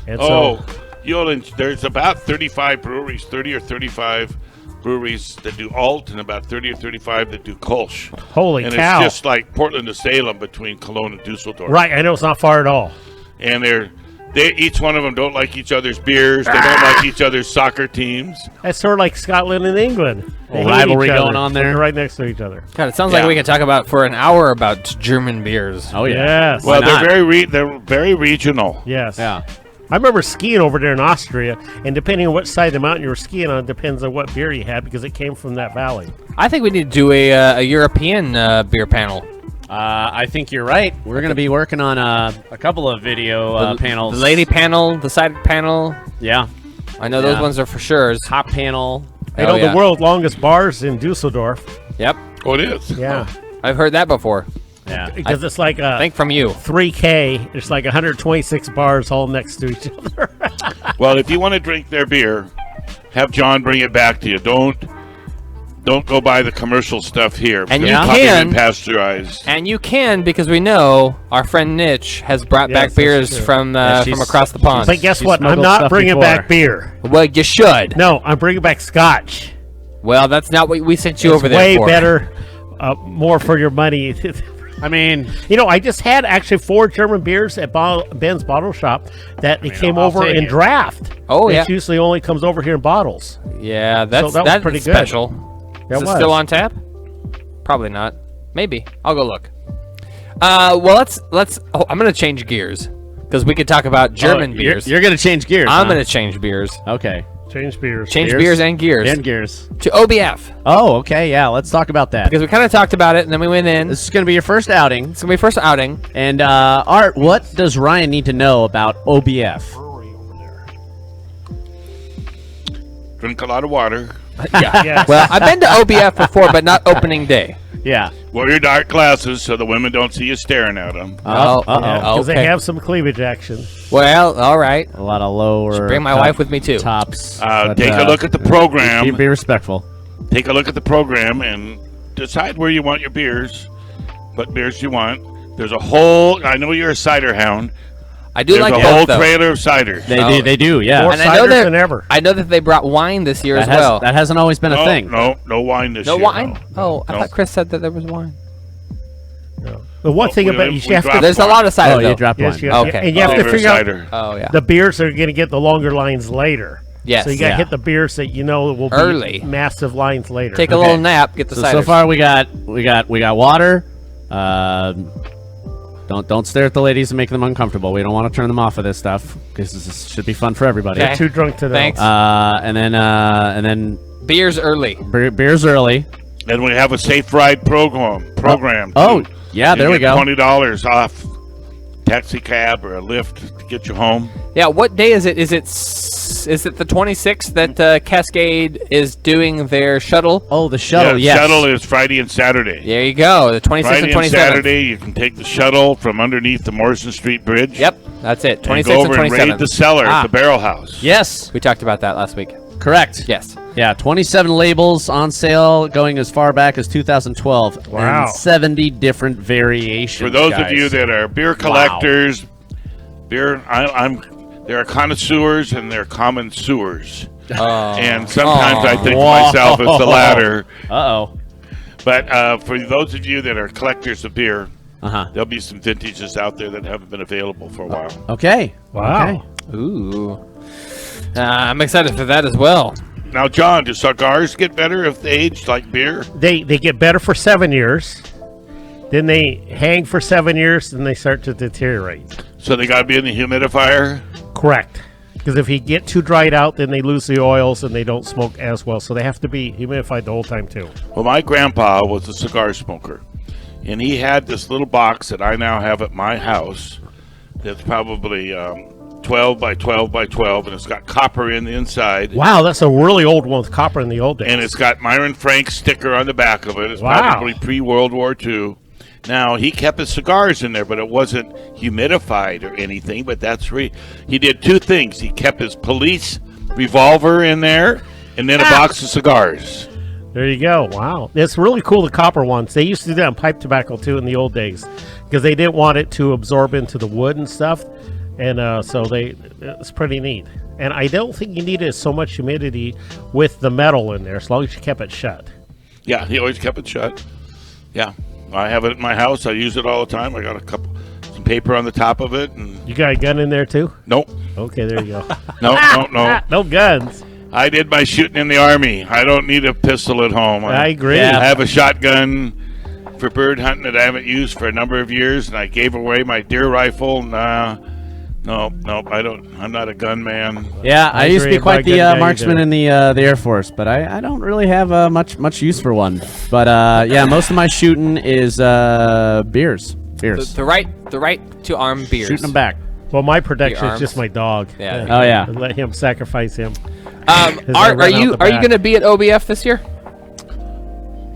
And There's about 35 breweries, 30 or 35 breweries that do alt, and about 30 or 35 that do Kolsch. Holy and cow. it's just like Portland to Salem between Cologne and Dusseldorf. Right, I know it's not far at all. And they each one of them don't like each other's beers. They don't like each other's soccer teams. That's sort of like Scotland and England. They hate rivalry each other, going on but there. they're right next to each other. God, it sounds like we could talk about for an hour about German beers. Oh, yeah. Yes. Well, they're very regional. Yes. Yeah. I remember skiing over there in Austria, and depending on what side of the mountain you were skiing on, depends on what beer you had because it came from that valley. I think we need to do a European beer panel. I think you're right. We're going to be working on a couple of video panels. The lady panel, the side panel. Yeah. I know those ones are for sure. Top panel. You know, the world's longest bars in Dusseldorf. Yep. Oh, it is? Yeah. I've heard that before. Yeah. Because it's like I think from you. 3K. It's like 126 bars all next to each other. Well, if you want to drink their beer, have John bring it back to you. Don't go buy the commercial stuff here. And because you it's probably can been pasteurized. And you can because we know our friend Nitch has brought back that's beers true. from across the pond. But guess She's what? I'm smuggled not stuff bringing before. back beer. Well, you should. No, I'm bringing back scotch. Well, that's not what we sent you It's over there way for. better, more for your money. I mean, you know, I just had actually 4 German beers at Ben's Bottle Shop that it came I'll over take in it. draft. Oh, it yeah. usually only comes over here in bottles. Yeah, that was pretty good. special. That Is it was. still on tap? Probably not. Maybe. I'll go look. Well, let's. Oh, I'm gonna change gears because we could talk about German beers. You're going to change gears. I'm huh? gonna change beers. Okay. Change beers. Change beers and gears. And gears. To OBF. Oh, okay. Yeah, let's talk about that. Because we kind of talked about it, and then we went in. This is going to be your first outing. It's going to be your first outing. And, Art, what does Ryan need to know about OBF? Drink a lot of water. Yeah. Yes. Well, I've been to OBF before, but not opening day. Yeah. Wear your dark glasses so the women don't see you staring at them. Because okay. they have some cleavage action. Well, all right. A lot of lower. Bring my wife with me, too. Tops. Take a look at the program. Be respectful. Take a look at the program and decide where you want your beers, what beers you want. There's a whole. I know you're a cider hound. I do There's like a both, whole though. trailer of cider. They do, yeah. More And I know ciders that than ever. I know that they brought wine this year That as well. That hasn't always been a thing. No wine this No year. wine? Oh, I No. thought Chris said that there was wine. The one thing we- about we you have dropped to. There's a lot of cider, Oh, though. you dropped Yes, one. you Okay. and you have to There's figure out cider. Oh, yeah. the beers that are going to get the longer lines later. Yes. So you got to Yeah. hit the beers that you know will be Early. massive lines later. Take a little nap, get the cider. So far we got water, Don't stare at the ladies and make them uncomfortable. We don't want to turn them off of this stuff because this should be fun for everybody. Okay. They're too drunk to know. Thanks. And then Beers early. beers early. And we have a safe ride program. Oh, too. yeah, You there we get go. $20 off taxi cab or a Lyft to get you home. Yeah, what day is it? Is it the 26th that Cascade is doing their shuttle? Oh, the shuttle, Yeah, yes. shuttle is Friday and Saturday. There you go, the 26th Friday and 27th. and Saturday, you can take the shuttle from underneath the Morrison Street Bridge. Yep, that's it. 26th And go over and and 27th. raid the cellar at the Barrel House. Yes. We talked about that last week. Correct. Yes. Yeah, 27 labels on sale going as far back as 2012. Wow. And 70 different variations. For those guys. of you that are beer collectors, there are connoisseurs and there are common sewers. And sometimes I think to myself it's the latter. Uh-oh. But for those of you that are collectors of beer, Uh-huh. there'll be some vintages out there that haven't been available for a while. Okay. Wow. Okay. Ooh. I'm excited for that as well. Now, John, do cigars get better if they age like beer? They get better for 7 years. Then they hang for 7 years, and they start to deteriorate. So they got to be in the humidifier? Correct. Because if you get too dried out, then they lose the oils and they don't smoke as well. So they have to be humidified the whole time, too. Well, my grandpa was a cigar smoker, and he had this little box that I now have at my house that's probably 12 by 12 by 12, and it's got copper in the inside. Wow, that's a really old one with copper in the old days. And it's got Myron Frank's sticker on the back of it. It's Wow. probably pre-World War II. Now, he kept his cigars in there, but it wasn't humidified or anything, but that's he did two things. He kept his police revolver in there, and then a box of cigars. There you go. Wow. It's really cool, the copper ones. They used to do that on pipe tobacco, too, in the old days, because they didn't want it to absorb into the wood and stuff. And so it's pretty neat. And I don't think you needed so much humidity with the metal in there, as long as you kept it shut. Yeah, he always kept it shut. Yeah, I have it at my house. I use it all the time. I got some paper on the top of it. And You got a gun in there, too? Nope. Okay, there you go. No. No guns. I did my shooting in the Army. I don't need a pistol at home. I agree. I have a shotgun for bird hunting that I haven't used for a number of years, and I gave away my deer rifle. No, I don't. I'm not a gun man. Yeah, I used to be agree. quite the Yeah, marksman in the Air Force, but I don't really have much use for one. But yeah, most of my shooting is beers. The right to arm beers. Shooting them back. Well, my protection is arms. just my dog. Yeah. Oh, yeah. Let him sacrifice him. Are you going to be at OBF this year?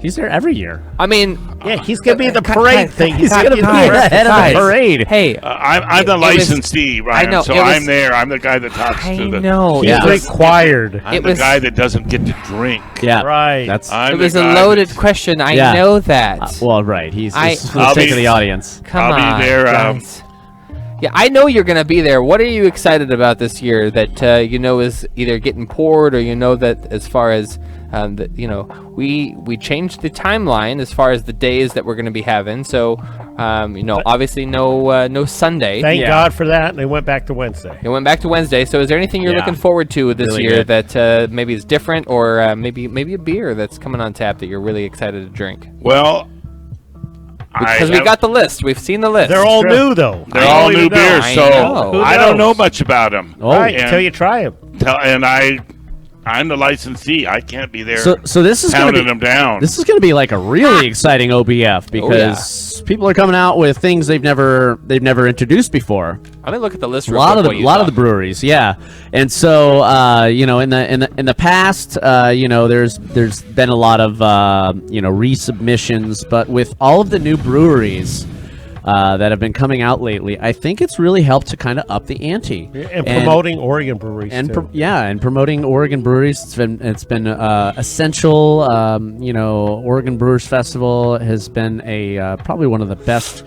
He's there every year. I mean, Yeah, he's going to be at the parade thing. He's going to be the head of the parade. hey, I'm the licensee, Ryan. I know, so it was- I'm there. I'm the guy that talks I to the. know. He's Yeah. required. I'm It the was- guy that doesn't get to drink. Yeah, Right. That's I'm It the was a guy loaded that's- question. I Yeah. know that. well, right. He's I- this is for the I'll sake be- of the audience. Come I'll on, be there. guys. Yeah, I know you're going to be there. What are you excited about this year that is either getting poured, or that as far as we changed the timeline as far as the days that we're going to be having. So obviously no Sunday. Thank God for that. And they went back to Wednesday. It went back to Wednesday. So is there anything you're Yeah. looking forward to this Really year good. that maybe is different, or maybe a beer that's coming on tap that you're really excited to drink? Well, Because we got the list. We've seen the list. They're all new, though. They're I all don't new even know. beers, I so know. Who I don't know knows? much about them. Oh, Right, until you try them. I'm the licensee. I can't be there So this is going to pounding be them down. this is going to be like a really exciting OBF because people are coming out with things they've never introduced before. I'm gonna look at the list. A Real lot quick of while the you lot of talk. the breweries, yeah, and so in the past, there's been a lot of resubmissions, but with all of the new breweries that have been coming out lately, I think it's really helped to kind of up the ante And promoting Oregon breweries, and too. and promoting Oregon breweries. It's been essential. Oregon Brewers Festival has been probably one of the best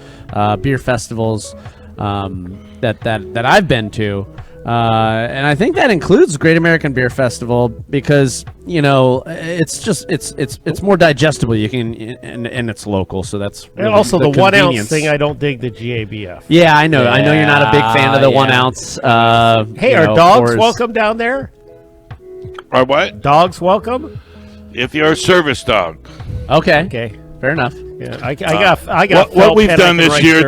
beer festivals that I've been to. And I think that includes Great American Beer Festival because it's more digestible. You can and it's local, so that's And really also the 1 ounce convenience. thing, I don't dig the GABF. Yeah, I know. I know you're not a big fan of the 1 Yeah. ounce. Hey, are dogs welcome down there? Or what? Dogs welcome? If you're a service dog. Okay. Okay. Fair enough. Yeah, I got. What we've done this this year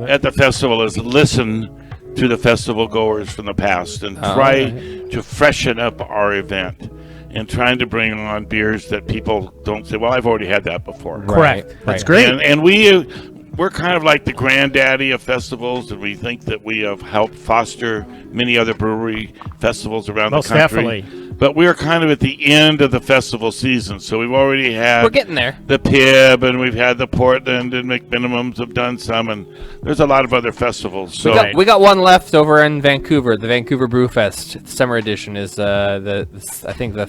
at the festival is listen to the festival goers from the past and try to freshen up our event and trying to bring on beers that people don't say, well, I've already had that before. Correct. That's great. And we're kind of like the granddaddy of festivals, and we think that we have helped foster many other brewery festivals around the country. Definitely. But we're kind of at the end of the festival season, so we've already had We're getting there. the Pib, and we've had the Portland, and McMinimums have done some, and there's a lot of other festivals. So We got one left over in Vancouver. The Vancouver Brew Fest Summer Edition is I think the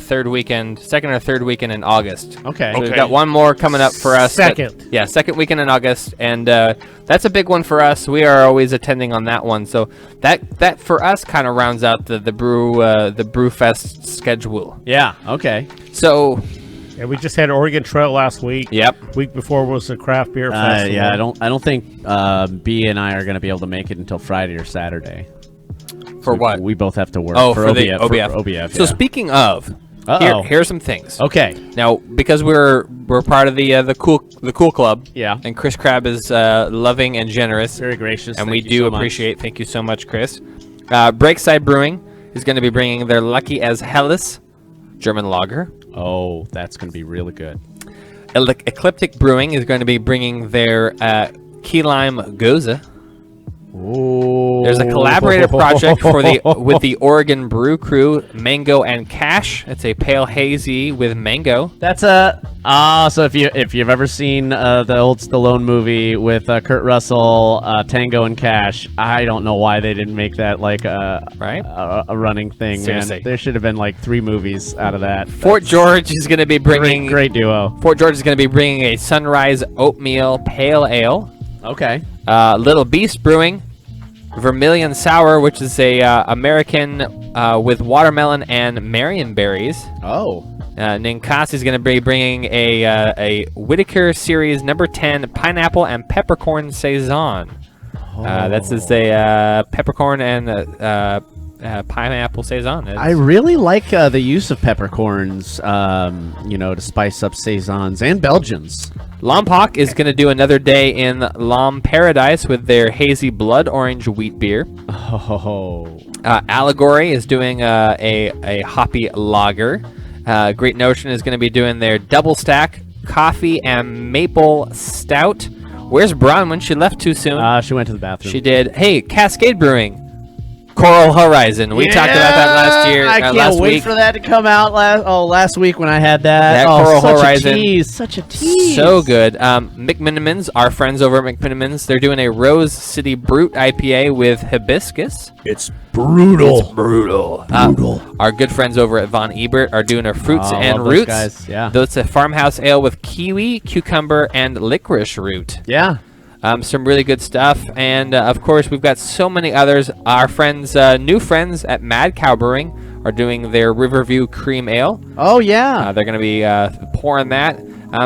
second or third weekend in August. Okay. So we've got one more coming up for us. Second. Second weekend in August, and that's a big one for us. We are always attending on that one, so that for us kind of rounds out the Brew Fest schedule. Yeah. Okay. So. Yeah, we just had Oregon Trail last week. Yep. Week before was the craft beer festival. Yeah. I don't think B and I are going to be able to make it until Friday or Saturday. For what? We both have to work. Oh, for the OBF. For OBF. So speaking of, here's some things. Okay. Now, because we're part of the cool club. Yeah. And Chris Crabb is loving and generous. Very gracious. And Thank we you do so much. appreciate. Thank you so much, Chris. Breakside Brewing is going to be bringing their Lucky as Helles German lager. Oh, that's going to be really good. Ecliptic Brewing is going to be bringing their Key Lime Goza. Ooh. There's a collaborative project with the Oregon Brew Crew, Mango and Cash. It's a pale hazy with mango. That's so if you've ever seen the old Stallone movie with Kurt Russell, Tango and Cash, I don't know why they didn't make that like a running thing. Seriously. Man. There should have been like 3 movies out of that. Fort George is going to be bringing great duo. Fort George is going to be bringing a Sunrise Oatmeal Pale Ale. Okay. Little Beast Brewing, Vermilion Sour, which is a American with watermelon and Marionberries. Oh. Ninkasi is going to be bringing a Whitaker Series number 10 Pineapple and Peppercorn Saison. That's just a peppercorn and pineapple Saison. I really like the use of peppercorns, to spice up Saisons and Belgians. Lompoc is going to do another day in Lom Paradise with their hazy blood orange wheat beer. Oh. Allegory is doing a hoppy lager. Great Notion is going to be doing their double stack coffee and maple stout. Where's Bronwyn? She left too soon. She went to the bathroom. She did. Hey, Cascade Brewing. Coral Horizon. We talked about that last year. I can't last wait week. for that to come out last week when I had that. Coral Horizon. Such a tease. So good. McMinimans, our friends over at McMinimans, they're doing a Rose City Brute IPA with hibiscus. It's brutal. It's brutal. Our good friends over at Von Ebert are doing a Fruits and love those Roots. guys, yeah. That's a farmhouse ale with kiwi, cucumber, and licorice root. Yeah. Some really good stuff. And, of course, we've got so many others. Our friends, new friends at Mad Cow Brewing are doing their Riverview Cream Ale. Oh, yeah. They're going to be pouring that.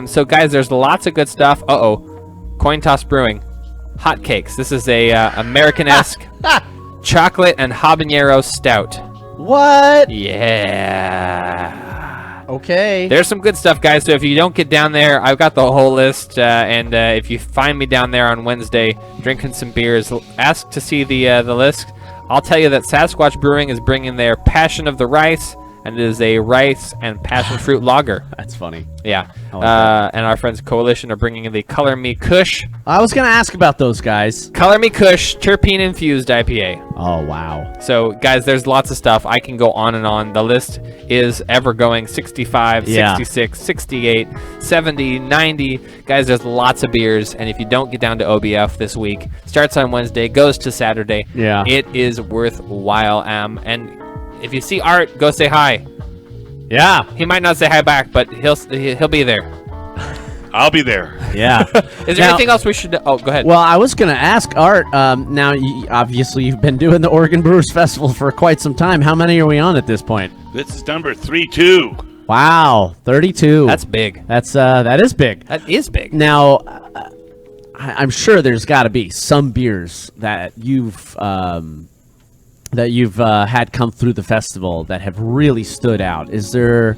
So, guys, there's lots of good stuff. Coin Toss Brewing. Hotcakes. This is a American-esque chocolate and habanero stout. What? Yeah. Okay. There's some good stuff, guys. So if you don't get down there, I've got the whole list. And if you find me down there on Wednesday drinking some beers, ask to see the list. I'll tell you that Sasquatch Brewing is bringing their Passion of the Rice, and it is a rice and passion fruit lager. That's funny. Yeah. I like that. And our friends Coalition are bringing the Color Me Kush. I was going to ask about those guys. Color Me Kush terpene-infused IPA. Oh, wow. So, guys, there's lots of stuff. I can go on and on. The list is ever going 65, 66, 68, 70, 90. Guys, there's lots of beers. And if you don't get down to OBF this week, starts on Wednesday, goes to Saturday. Yeah. It is worthwhile. And if you see Art, go say hi. Yeah. He might not say hi back, but he'll be there. I'll be there. Yeah. Is there anything else we should... Oh, go ahead. Well, I was going to ask Art, now, obviously, you've been doing the Oregon Brewers Festival for quite some time. How many are we on at this point? This is number 32. Wow, 32. That's big. That is big. That is big. Now, I'm sure there's got to be some beers that you've had come through the festival that have really stood out. Is there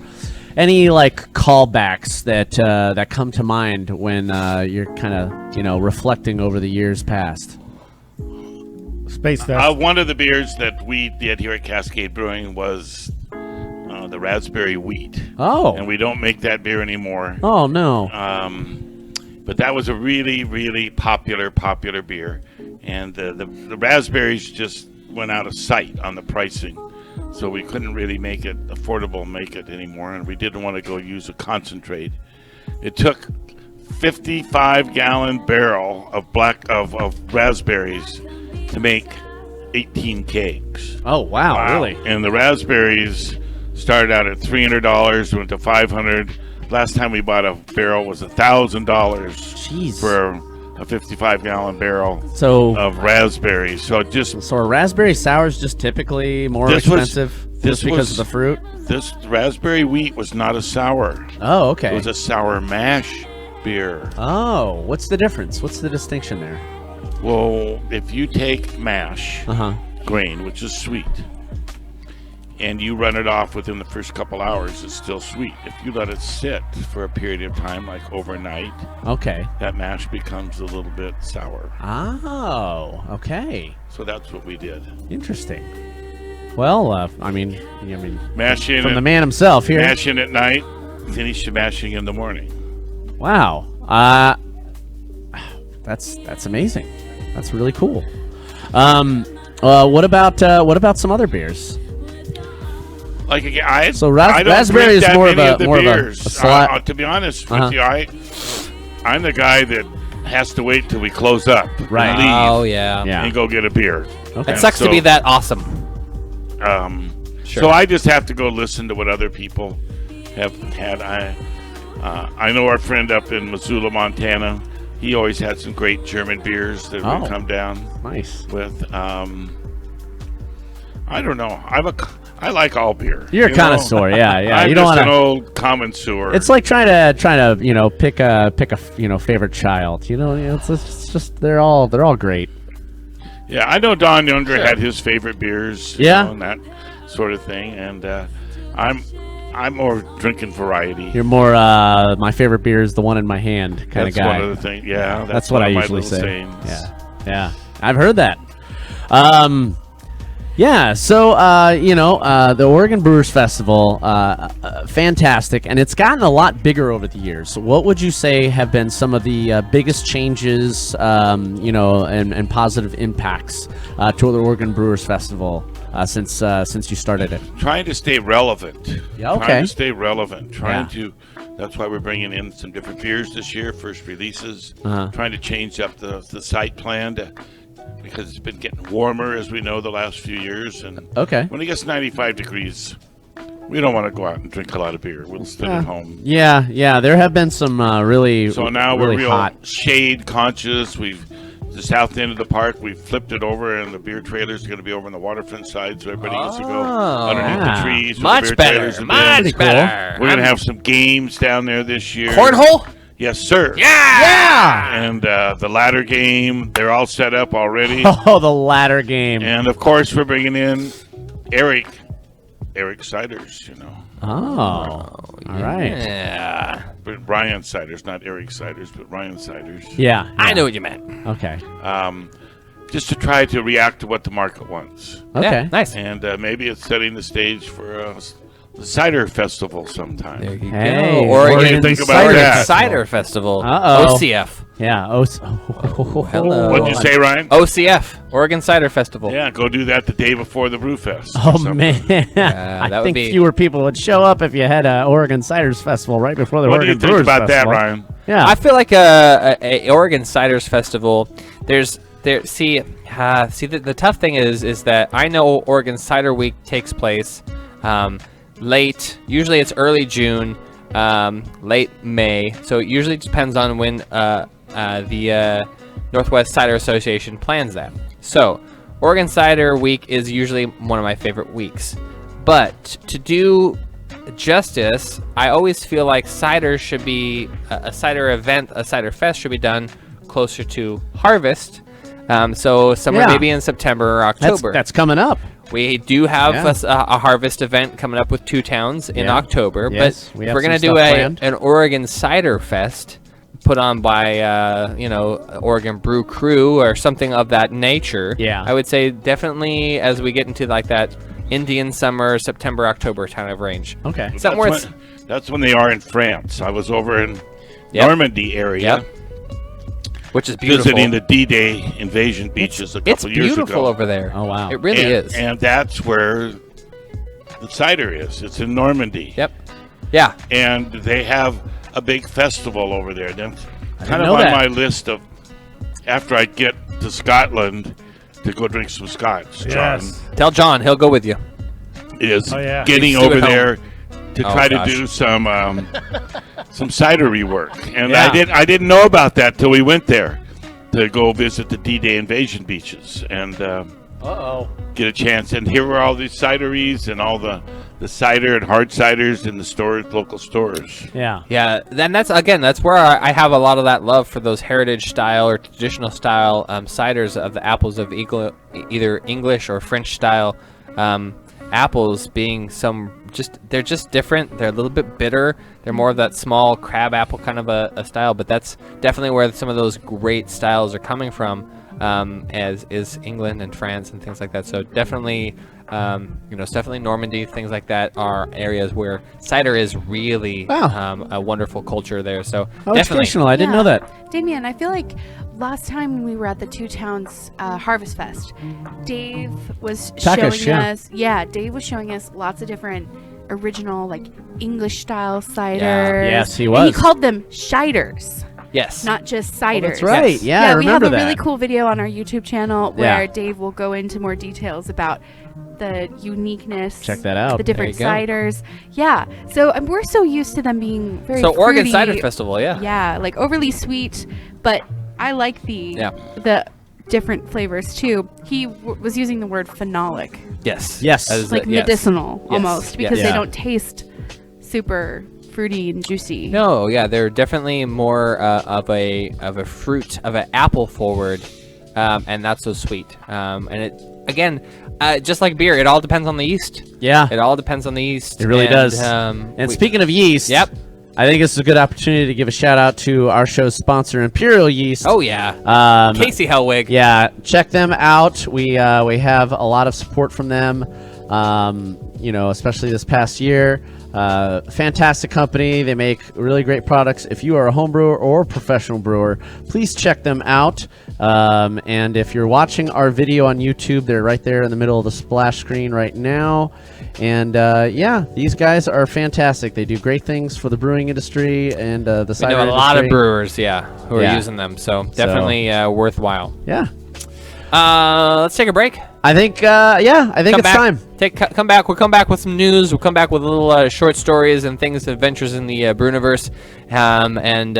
any like callbacks that come to mind when you're kind of reflecting over the years past? Space Fest. One of the beers that we did here at Cascade Brewing was the raspberry wheat. Oh. And we don't make that beer anymore. Oh, no. But that was a really, really popular beer. And the raspberries just went out of sight on the pricing. So we couldn't really make it affordable, make it anymore. And we didn't want to go use a concentrate. It took 55-gallon barrel of raspberries to make 18 kegs. Oh, wow. Really? And the raspberries started out at $300, went to $500. Last time we bought a barrel was $1,000 for a 55-gallon barrel of raspberries. So a raspberry sour is just typically more expensive just because of the fruit? This raspberry wheat was not a sour. Oh, okay. It was a sour mash beer. Oh, what's the difference? What's the distinction there? Well, if you take mash grain, which is sweet, and you run it off within the first couple hours, it's still sweet. If you let it sit for a period of time, like overnight, that mash becomes a little bit sour. Oh, okay. So that's what we did. Interesting. Well, I mean, mashing from the man himself here. Mashing at night, finish the mashing in the morning. Wow. That's amazing. That's really cool. What about some other beers? Like again, raspberry is more of a slot. To be honest with you, I'm the guy that has to wait till we close up, right? And leave, oh yeah, and go get a beer. Okay. It sucks to be that awesome. Sure. So I just have to go listen to what other people have had. I know our friend up in Missoula, Montana. He always had some great German beers that would come down. Nice. With I don't know. I like all beer. You're a connoisseur, yeah. I'm you don't just want an old connoisseur. It's like trying to pick a favorite child. It's just they're all great. Yeah, I know Don Younger had his favorite beers. And that sort of thing, and I'm more drinking variety. You're more my favorite beer is the one in my hand kind of guy. That's one of the things. Yeah, that's what I usually say. Sayings. Yeah, I've heard that. Yeah, so the Oregon Brewers Festival, fantastic, and it's gotten a lot bigger over the years. So what would you say have been some of the biggest changes, and positive impacts to the Oregon Brewers Festival since you started it? Trying to stay relevant. Yeah, okay. Trying to stay relevant. That's why we're bringing in some different beers this year, first releases. Trying to change up the site plan because it's been getting warmer, as we know, the last few years. And when it gets 95 degrees, we don't want to go out and drink a lot of beer. We'll stay at home. Yeah. There have been some really So now really we're real hot. shade conscious. The south end of the park, we've flipped it over, and the beer trailers are going to be over on the waterfront side, so everybody gets to go underneath the trees. With Much the beer better. trailers Much better. We're going to have some games down there this year. Cornhole? Yes, sir. Yeah! And the ladder game, they're all set up already. Oh, the ladder game. And, of course, we're bringing in Eric Ciders, Oh, all right. Yeah. But Ryan Ciders, not Eric Ciders, but Ryan Ciders. Yeah. I know what you meant. Okay. Just to try to react to what the market wants. Okay. Yeah, nice. And maybe it's setting the stage for the cider festival sometime. There you Hey, go. What do you think about that? Cider Festival. Uh-oh. OCF. Yeah. Hello. What'd you say, Ryan? OCF. Oregon Cider Festival. Yeah, go do that the day before the Brew Fest. Oh, man. that I would think be- fewer people would show up if you had a Oregon Ciders Festival right before the What do Oregon you think Brewers about Festival. that, Ryan? Yeah. I feel like a Oregon Ciders Festival. The tough thing is that I know Oregon Cider Week takes place late. Usually it's early June, late May. So it usually depends on when the Northwest Cider Association plans that. So Oregon Cider Week is usually one of my favorite weeks. But to do justice, I always feel like cider should be a cider event, a cider fest should be done closer to harvest. So somewhere maybe in September or October. That's coming up. We do have a harvest event coming up with Two Towns in October, Yes, but we have we're going to some do stuff planned. an Oregon Cider Fest put on by, Oregon Brew Crew or something of that nature. Yeah. I would say definitely as we get into like that Indian summer, September, October kind of range. Okay. That's when they are in France. I was over in Normandy area. Which is beautiful. Visiting the D-Day invasion beaches a couple years ago. It's beautiful over there. Oh, wow. It really is. And that's where the cider is. It's in Normandy. Yep. Yeah. And they have a big festival over there. That's kind of know on that. my list of after I get to Scotland to go drink some scotch. John Tell John, he'll go with you. is yeah. getting He's over at home. there to try to do some cidery work. And I didn't know about that till we went there to go visit the D-Day invasion beaches and get a chance. And here were all these cideries and all the cider and hard ciders in the stores, local stores. Yeah. Yeah, then that's where I have a lot of that love for those heritage style or traditional style ciders of the apples of either English or French style apples being they're just different. They're a little bit bitter. They're more of that small crab apple kind of a style, but that's definitely where some of those great styles are coming from, as is England and France and things like that. So definitely, it's definitely Normandy, things like that are areas where cider is really a wonderful culture there. So definitely. Educational. I didn't know that. Damien, I feel like last time when we were at the Two Towns Harvest Fest, Dave was showing us. Yeah, Dave was showing us lots of different original, like English style ciders. Yeah. Yes, he was. And he called them shiders. Yes. Not just ciders. That's right. Yes. Yeah, I we have remember a that. really cool video on our YouTube channel where Dave will go into more details about the uniqueness. Check that out. The different There you go. ciders. Yeah. So we're so used to them being very So Oregon fruity. Cider Festival, yeah. Yeah, like overly sweet, but I like the different flavors too. He was using the word phenolic. Yes. Yes. That is Like yes. medicinal Yes. almost because Yes. they don't taste super fruity and juicy. No, yeah, they're definitely more of a fruit, of an apple forward, and not so sweet. And it again, just like beer, it all depends on the yeast. Yeah. It all depends on the yeast. It really and, does. And speaking of yeast, Yep. I think this is a good opportunity to give a shout out to our show's sponsor, Imperial Yeast. Oh yeah. Casey Hellwig. Yeah, check them out. We have a lot of support from them. Especially this past year. Fantastic company. They make really great products. If you are a home brewer or professional brewer, please check them out. And if you're watching our video on YouTube, they're right there in the middle of the splash screen right now. And these guys are fantastic. They do great things for the brewing industry and the We cider know a industry. lot of brewers, who are using them. So definitely worthwhile. Yeah. Let's take a break. I think it's time. Come back. We'll come back with some news. We'll come back with little short stories and things, adventures in the Brewniverse, and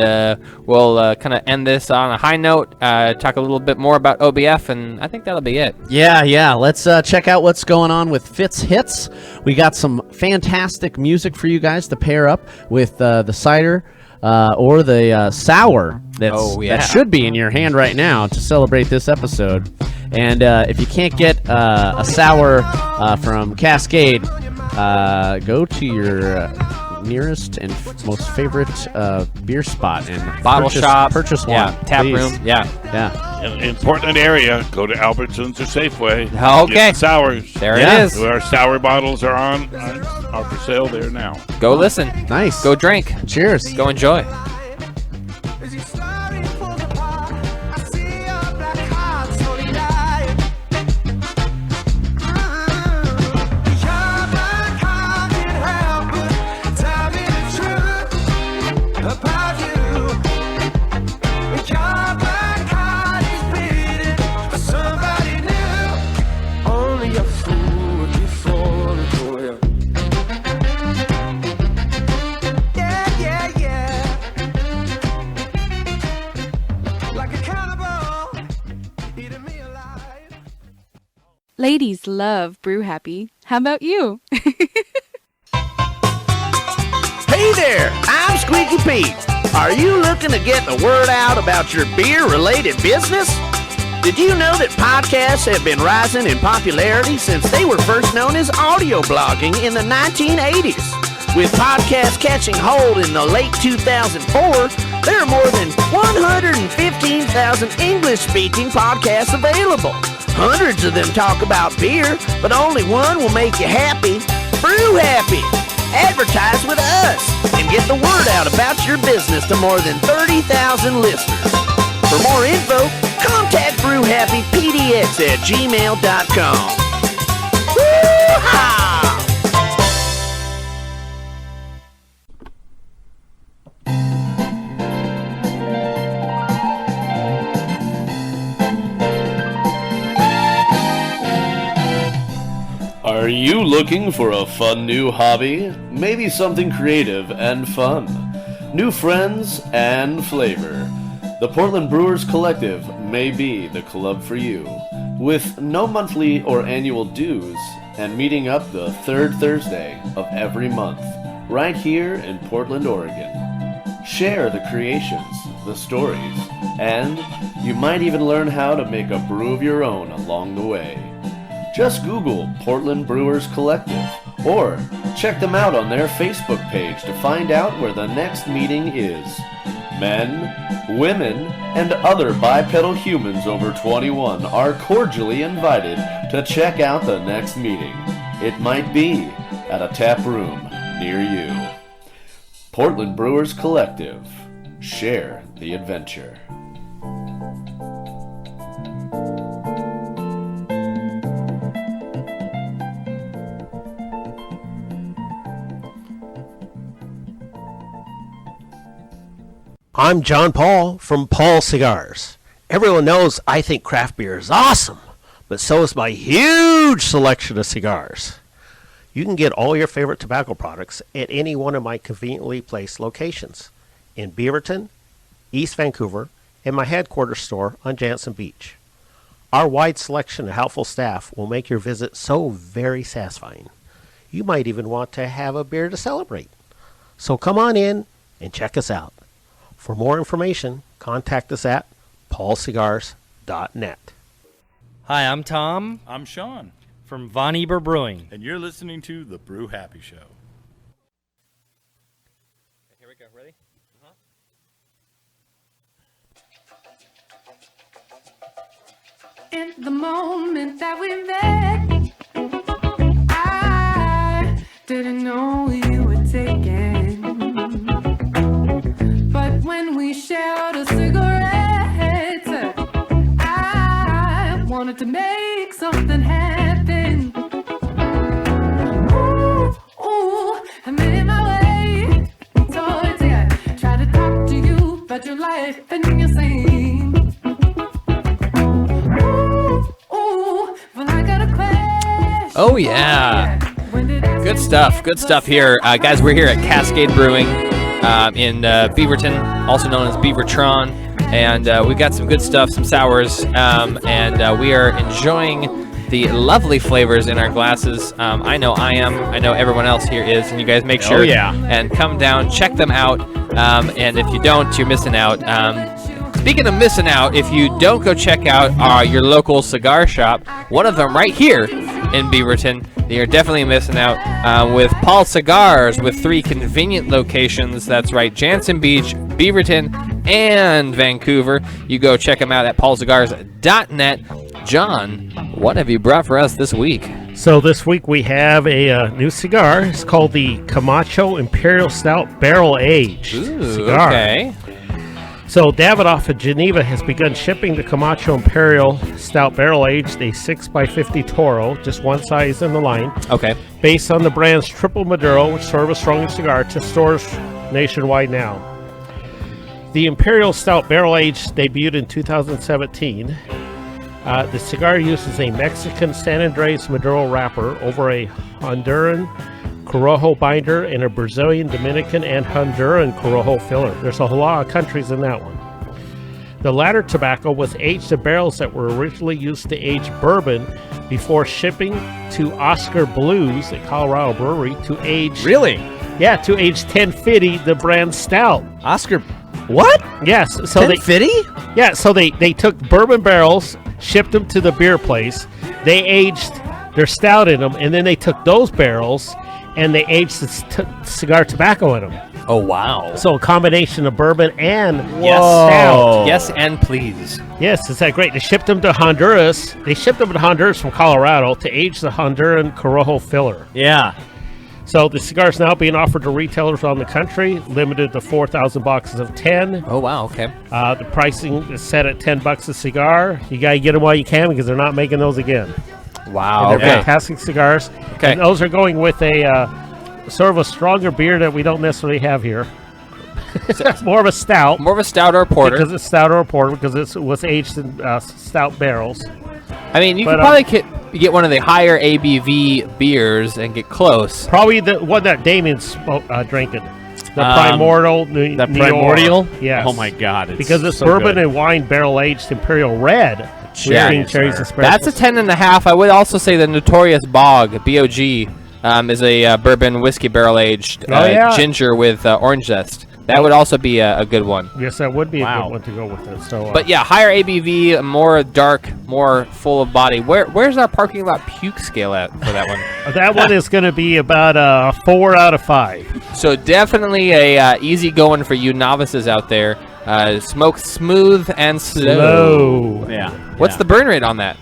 we'll kind of end this on a high note. Talk a little bit more about OBF, and I think that'll be it. Yeah. Let's check out what's going on with Fitz Hits. We got some fantastic music for you guys to pair up with the cider. Or the sour that should be in your hand right now to celebrate this episode. And if you can't get a sour from Cascade, go to your nearest and most favorite beer spot and Bottle shop, purchase one. Tap please. room, In Portland area, go to Albertsons or Safeway. Okay. Get the sours. There it is. Our sour bottles are for sale there now. Go listen. Nice. Go drink. Cheers. Go enjoy. Ladies love Brew Happy. How about you? Hey there, I'm Squeaky Pete. Are you looking to get the word out about your beer-related business? Did you know that podcasts have been rising in popularity since they were first known as audio blogging in the 1980s? With podcasts catching hold in the late 2004, there are more than 115,000 English-speaking podcasts available. Hundreds of them talk about beer, but only one will make you happy. Brew Happy. Advertise with us and get the word out about your business to more than 30,000 listeners. For more info, contact brewhappypdx@gmail.com. Woo-ha! Are you looking for a fun new hobby? Maybe something creative and fun. New friends and flavor. The Portland Brewers Collective may be the club for you. With no monthly or annual dues and meeting up the third Thursday of every month, right here in Portland, Oregon. Share the creations, the stories, and you might even learn how to make a brew of your own along the way. Just Google Portland Brewers Collective or check them out on their Facebook page to find out where the next meeting is. Men, women, and other bipedal humans over 21 are cordially invited to check out the next meeting. It might be at a tap room near you. Portland Brewers Collective. Share the adventure. I'm John Paul from Paul Cigars. Everyone knows I think craft beer is awesome, but so is my huge selection of cigars. You can get all your favorite tobacco products at any one of my conveniently placed locations in Beaverton, East Vancouver, and my headquarters store on Jansen Beach. Our wide selection and helpful staff will make your visit so very satisfying. You might even want to have a beer to celebrate. So come on in and check us out. For more information, contact us at paulcigars.net. Hi, I'm Tom. I'm Sean. From Von Eber Brewing. And you're listening to The Brew Happy Show. Here we go. Ready? In the moment that we met, I didn't know you were taken. But when we shared a cigarette, I wanted to make something happen. Ooh, ooh, I made my way towards you. Try to talk to you about your life and your scene. Ooh, well, I got a question. Oh, yeah. Good stuff. Good stuff here. Guys, we're here at Cascade Brewing in Beaverton, also known as Beavertron. And we've got some good stuff, some sours. And we are enjoying the lovely flavors in our glasses. I know I am. I know everyone else here is. And you guys make sure and come down, check them out. And if you don't, you're missing out. Speaking of missing out, if you don't go check out your local cigar shop, one of them right here in Beaverton, you're definitely missing out with Paul Cigars with 3 convenient locations. That's right, Jansen Beach, Beaverton, and Vancouver. You go check them out at paulcigars.net. John, what have you brought for us this week? So this week we have a new cigar. It's called the Camacho Imperial Stout Barrel Aged cigar. Okay. So Davidoff of Geneva has begun shipping the Camacho Imperial Stout Barrel Aged, a 6x50 Toro, just one size in the line. Okay. Based on the brand's Triple Maduro, which sort of a strong cigar, to stores nationwide now. The Imperial Stout Barrel Aged debuted in 2017. The cigar uses a Mexican San Andres Maduro wrapper over a Honduran Corojo binder and a Brazilian, Dominican, and Honduran Corojo filler. There's a lot of countries in that one. The latter tobacco was aged in barrels that were originally used to age bourbon before shipping to Oscar Blues, a Colorado brewery, to age... Really? Yeah, to age 1050, the brand stout. Oscar... What? Yes. So 1050? Yeah, so they took bourbon barrels shipped them to the beer place. They aged their stout in them, and then they took those barrels and they aged the cigar tobacco in them. Oh, wow. So a combination of bourbon and stout. Yes, and please. Yes, is that great? They shipped them to Honduras. They shipped them to Honduras from Colorado to age the Honduran Corojo filler. Yeah. So the cigar is now being offered to retailers around the country, limited to 4,000 boxes of 10. Oh, wow, okay. The pricing is set at $10 a cigar. You got to get them while you can because they're not making those again. Wow. And they're fantastic cigars. Okay. And those are going with a sort of a stronger beer that we don't necessarily have here. It's more of a stout. More of a stout or a porter. Because it's stout or a porter because it was aged in stout barrels. I mean, you could probably get one of the higher ABV beers and get close. Probably the one that Damien's drinking. The Primordial. The Primordial? Yes. Oh, my God. Because it's so bourbon good. and wine barrel-aged Imperial Red. Yeah, cherries and that's a 10.5. I would also say the Notorious Bog, B-O-G, is a bourbon whiskey barrel-aged ginger with orange zest. That would also be a good one. Yes, that would be a good one to go with it. So, but yeah, higher ABV, more dark, more full of body. Where's our parking lot puke scale at for that one? That one is going to be about a 4 out of 5. So definitely a easy going for you novices out there. Smoke smooth and slow. Yeah. What's the burn rate on that?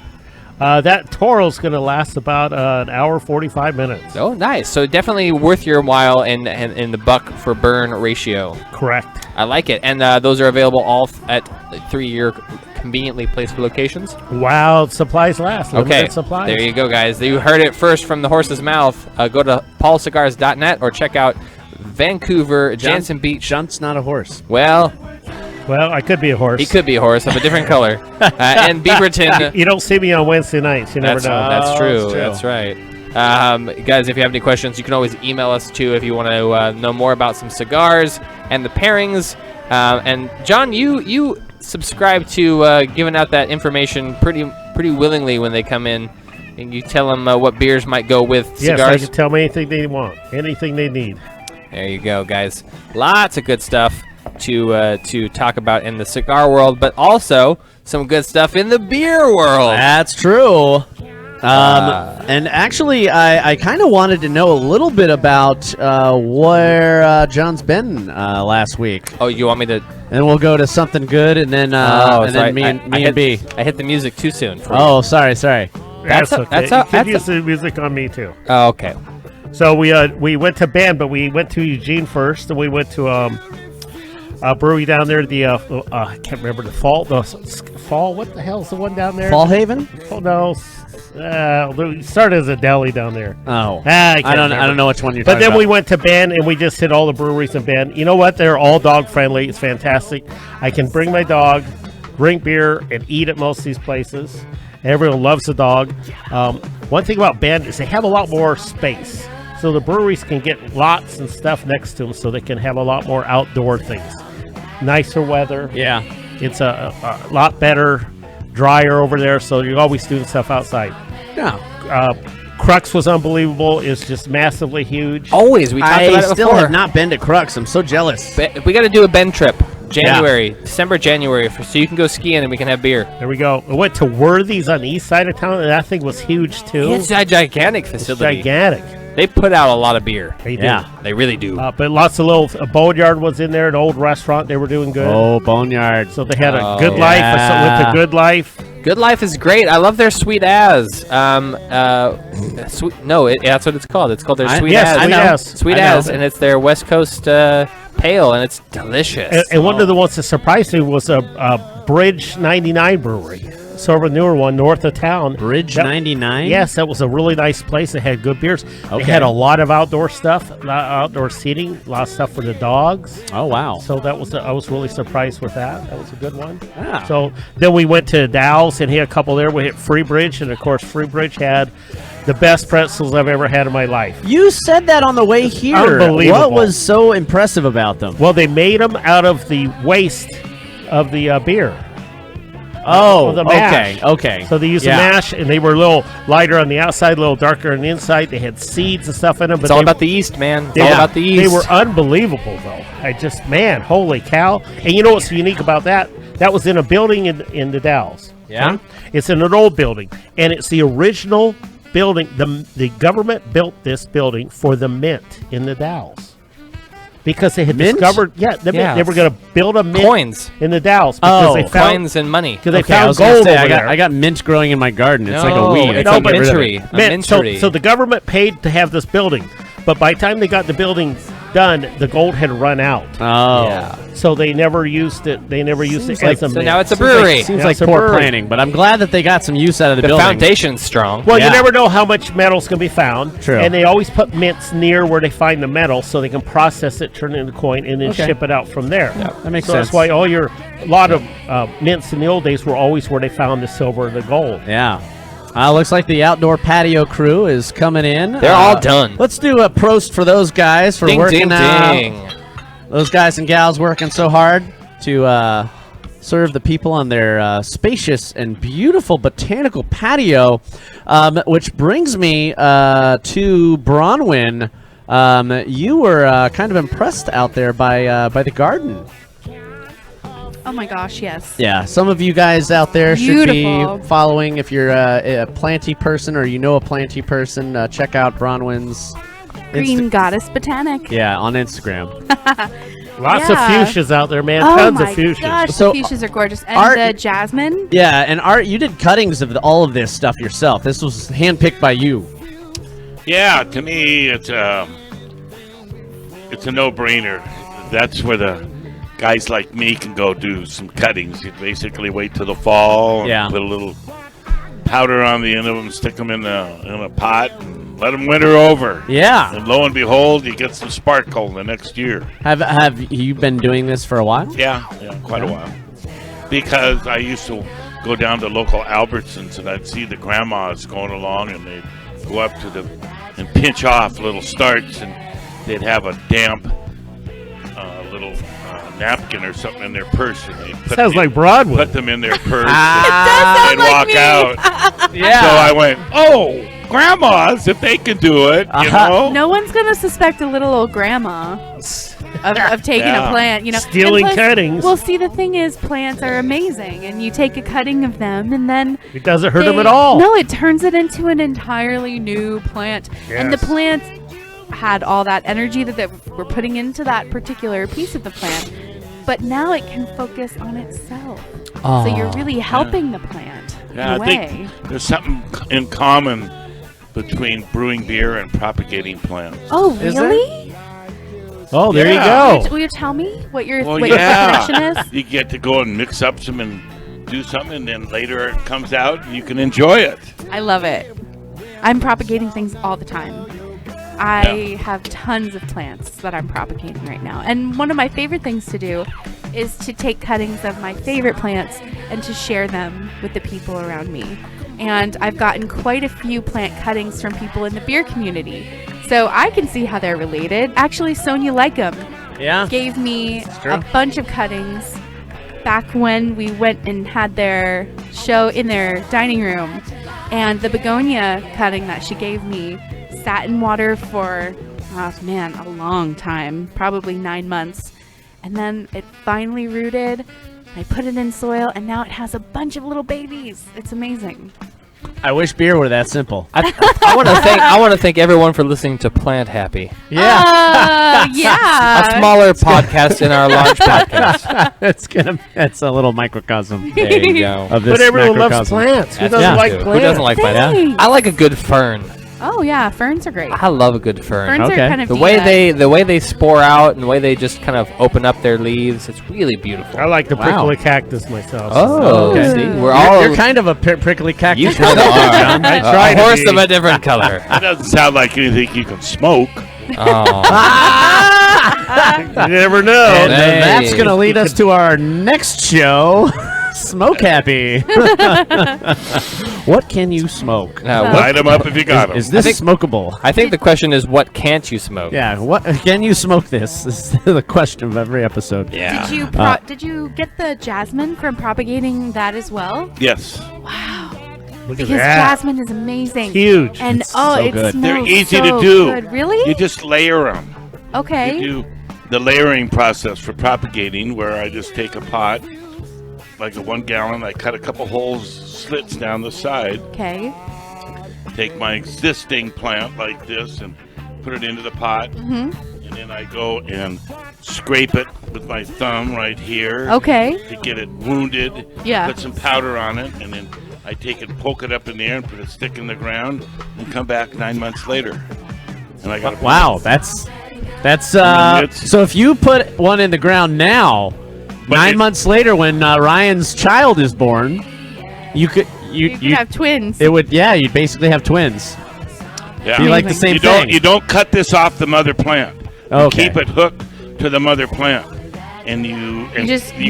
That Toro's going to last about an hour 45 minutes. Oh, nice. So definitely worth your while in the buck for burn ratio. Correct. I like it. And those are available all at 3-year conveniently placed locations. Wow, supplies last. Okay, supplies. There you go, guys. You heard it first from the horse's mouth. Go to paulcigars.net or check out Vancouver, Jansen Beach. Junt's not a horse. Well, I could be a horse. He could be a horse of a different color. And Beaverton. You don't see me on Wednesday nights. You never know. That's true. That's right. Guys, if you have any questions, you can always email us too if you want to know more about some cigars and the pairings. And John, you subscribe to giving out that information pretty willingly when they come in, and you tell them what beers might go with cigars. Yes, I can tell them anything they want, anything they need. There you go, guys. Lots of good stuff to talk about in the cigar world, but also some good stuff in the beer world. That's true. And actually, I kind of wanted to know a little bit about where John's been last week. Oh, you want me to? And we'll go to something good, and then me and B. I hit the music too soon. Oh, sorry. That's okay. You could use the music on me too. Oh, okay. So we went to Bend, but we went to Eugene first, and we went to a brewery down there. I can't remember the Fall. What the hell is the one down there? Fall Haven? Oh no. It started as a deli down there. Oh, I don't know which one you're but talking then about. we went to Bend and we just hit all the breweries in Bend. You know what? They're all dog friendly. It's fantastic. I can bring my dog, drink beer, and eat at most of these places. Everyone loves the dog. One thing about Bend is they have a lot more space. So the breweries can get lots and stuff next to them so they can have a lot more outdoor things. Nicer weather. Yeah. It's a lot better, drier over there, so you're always doing stuff outside. Yeah. Crux was unbelievable. It's just massively huge. Always. We talked about it before. I still have not been to Crux. I'm so jealous. We got to do a Bend trip. December, January, so you can go skiing and we can have beer. There we go. I went to Worthy's on the east side of town, and that thing was huge, too. It's a gigantic facility. It's gigantic. They put out a lot of beer. They do. Yeah, they really do. But lots of little Boneyard was in there, an old restaurant. They were doing good. Oh, Boneyard. So they had a Good Life. I went to Good Life. Good Life is great. I love their Sweet As. That's what it's called. It's called their Sweet As. Sweet As, and it's their West Coast pale, and it's delicious. And one of the ones that surprised me was a Bridge 99 brewery. Sort of a newer one north of town. Bridge 99? Yes, that was a really nice place. It had good beers. Okay. They had a lot of outdoor stuff, outdoor seating, a lot of stuff for the dogs. Oh, wow. So that was I was really surprised with that. That was a good one. Yeah. So then we went to Dow's and hit a couple there. We hit Freebridge, and of course Freebridge had the best pretzels I've ever had in my life. You said that on the way here. Unbelievable. What was so impressive about them? Well, they made them out of the waste of the beer. Oh, the mash. okay. So they used the mash, and they were a little lighter on the outside, a little darker on the inside. They had seeds and stuff in them. It's all about the yeast, man. It's all about the yeast. They were unbelievable, though. Holy cow. And you know what's unique about that? That was in a building in the Dalles. Yeah? Okay? It's in an old building, and it's the original building. The government built this building for the mint in the Dalles. Because they had discovered, mint. They were going to build a mint coins in the Dalles because they found coins and money. Because they found gold over there. I got mint growing in my garden. It's like a weed. It's a mintery. So the government paid to have this building, but by the time they got the building done, the gold had run out. Oh, yeah. So they never used it. They never used it as a mint. So now it's a brewery. Seems like poor planning, but I'm glad that they got some use out of the building. The foundation's strong. Well, you never know how much metal's going to be found. True. And they always put mints near where they find the metal so they can process it, turn it into coin, and then ship it out from there. Yeah, that makes sense. That's why a lot of mints in the old days were always where they found the silver and the gold. Yeah. Looks like the outdoor patio crew is coming in. They're all done. Let's do a prost for those guys for working out. Those guys and gals working so hard to serve the people on their spacious and beautiful botanical patio, which brings me to Bronwyn. You were kind of impressed out there by the garden. Oh my gosh, yes. Yeah, some of you guys out there should Beautiful. be following. If you're a planty person or you know a planty person, check out Bronwyn's Green Goddess Botanic. Yeah, on Instagram. Lots of fuchsias out there, man. Oh Tons my of fuchsias. gosh, So, the fuchsias are gorgeous. And Art- the jasmine. Yeah, and Art, you did cuttings of all of this stuff yourself. This was handpicked by you. Yeah, to me, it's a no-brainer. That's where the guys like me can go do some cuttings. You basically wait till the fall and put a little powder on the end of them, stick them in a pot, and let them winter over. Yeah. And lo and behold, you get some sparkle the next year. Have you been doing this for a while? Yeah, quite a while. Because I used to go down to local Albertsons and I'd see the grandmas going along and they'd go up to and pinch off little starts and they'd have a damp little napkin or something in their purse, and they Sounds like Broadway. Put them in their purse sound and like walk me. out. Yeah. So I went, oh, grandmas, if they can do it, you know. No one's gonna suspect a little old grandma of taking a plant, you know, Stealing And plus, cuttings. Well, see, the thing is, plants are amazing, and you take a cutting of them, and then It doesn't hurt them at all. No, it turns it into an entirely new plant, and the Yes. plant had all that energy that they were putting into that particular piece of the plant, but now it can focus on itself. So you're really helping the plant in Yeah, a I way. think there's something in common between brewing beer and propagating plants. Oh, Is there? really? Oh, there Yeah. you go. Will you tell me what your Well, what your definition is? You get to go and mix up some and do something, and then later it comes out and you can enjoy it. I love it. I'm propagating things all the time. I have tons of plants that I'm propagating right now. And one of my favorite things to do is to take cuttings of my favorite plants and to share them with the people around me. And I've gotten quite a few plant cuttings from people in the beer community. So I can see how they're related. Actually, Sonia Lycum gave me a bunch of cuttings back when we went and had their show in their dining room. And the begonia cutting that she gave me sat in water for, a long time, probably 9 months. And then it finally rooted. I put it in soil, and now it has a bunch of little babies. It's amazing. I wish beer were that simple. I want to thank everyone for listening to Plant Happy. Yeah. Yeah. A smaller podcast in our large podcast. It's a little microcosm. There you go. Of this But everyone loves macrocosm. plants. Who That's doesn't true. like plants? Who doesn't like plants? Thanks. I like a good fern. Oh, yeah. Ferns are great. I love a good fern. Ferns Okay. are kind of The way they spore out and the way they just kind of open up their leaves, it's really beautiful. I like the Wow. prickly cactus myself. Oh, Okay. see, You're kind of a prickly cactus. You kind of are. I tried A to horse be. of a different color. That doesn't sound like anything you can smoke. Oh. You never know. And Hey. that's going to lead us to our next show, Smoke Happy. What can you smoke? Light them up if you got them. Is this smokable? I think the question is, what can't you smoke? Yeah, what can you smoke this? This is the question of every episode. Yeah. Did you get the jasmine from propagating that as well? Yes. Wow. Look at Because that. jasmine is amazing. Huge. And It's oh, so it good. smells They're easy so to do. Good. Really? You just layer them. Okay. You do the layering process for propagating, where I just take a pot, like a 1 gallon. I cut a couple slits down the side. Okay. Take my existing plant like this and put it into the pot. Mm-hmm. And then I go and scrape it with my thumb right here. Okay. To get it wounded. Yeah. Put some powder on it, and then I take it, poke it up in the air, and put a stick in the ground, and come back 9 months later. And I got wow, that's so if you put one in the ground now, 9 months later when Ryan's child is born, you could have twins. It would, yeah, you'd basically have twins. Yeah. Be like the same thing. You don't cut this off the mother plant. Okay. You keep it hooked to the mother plant, and you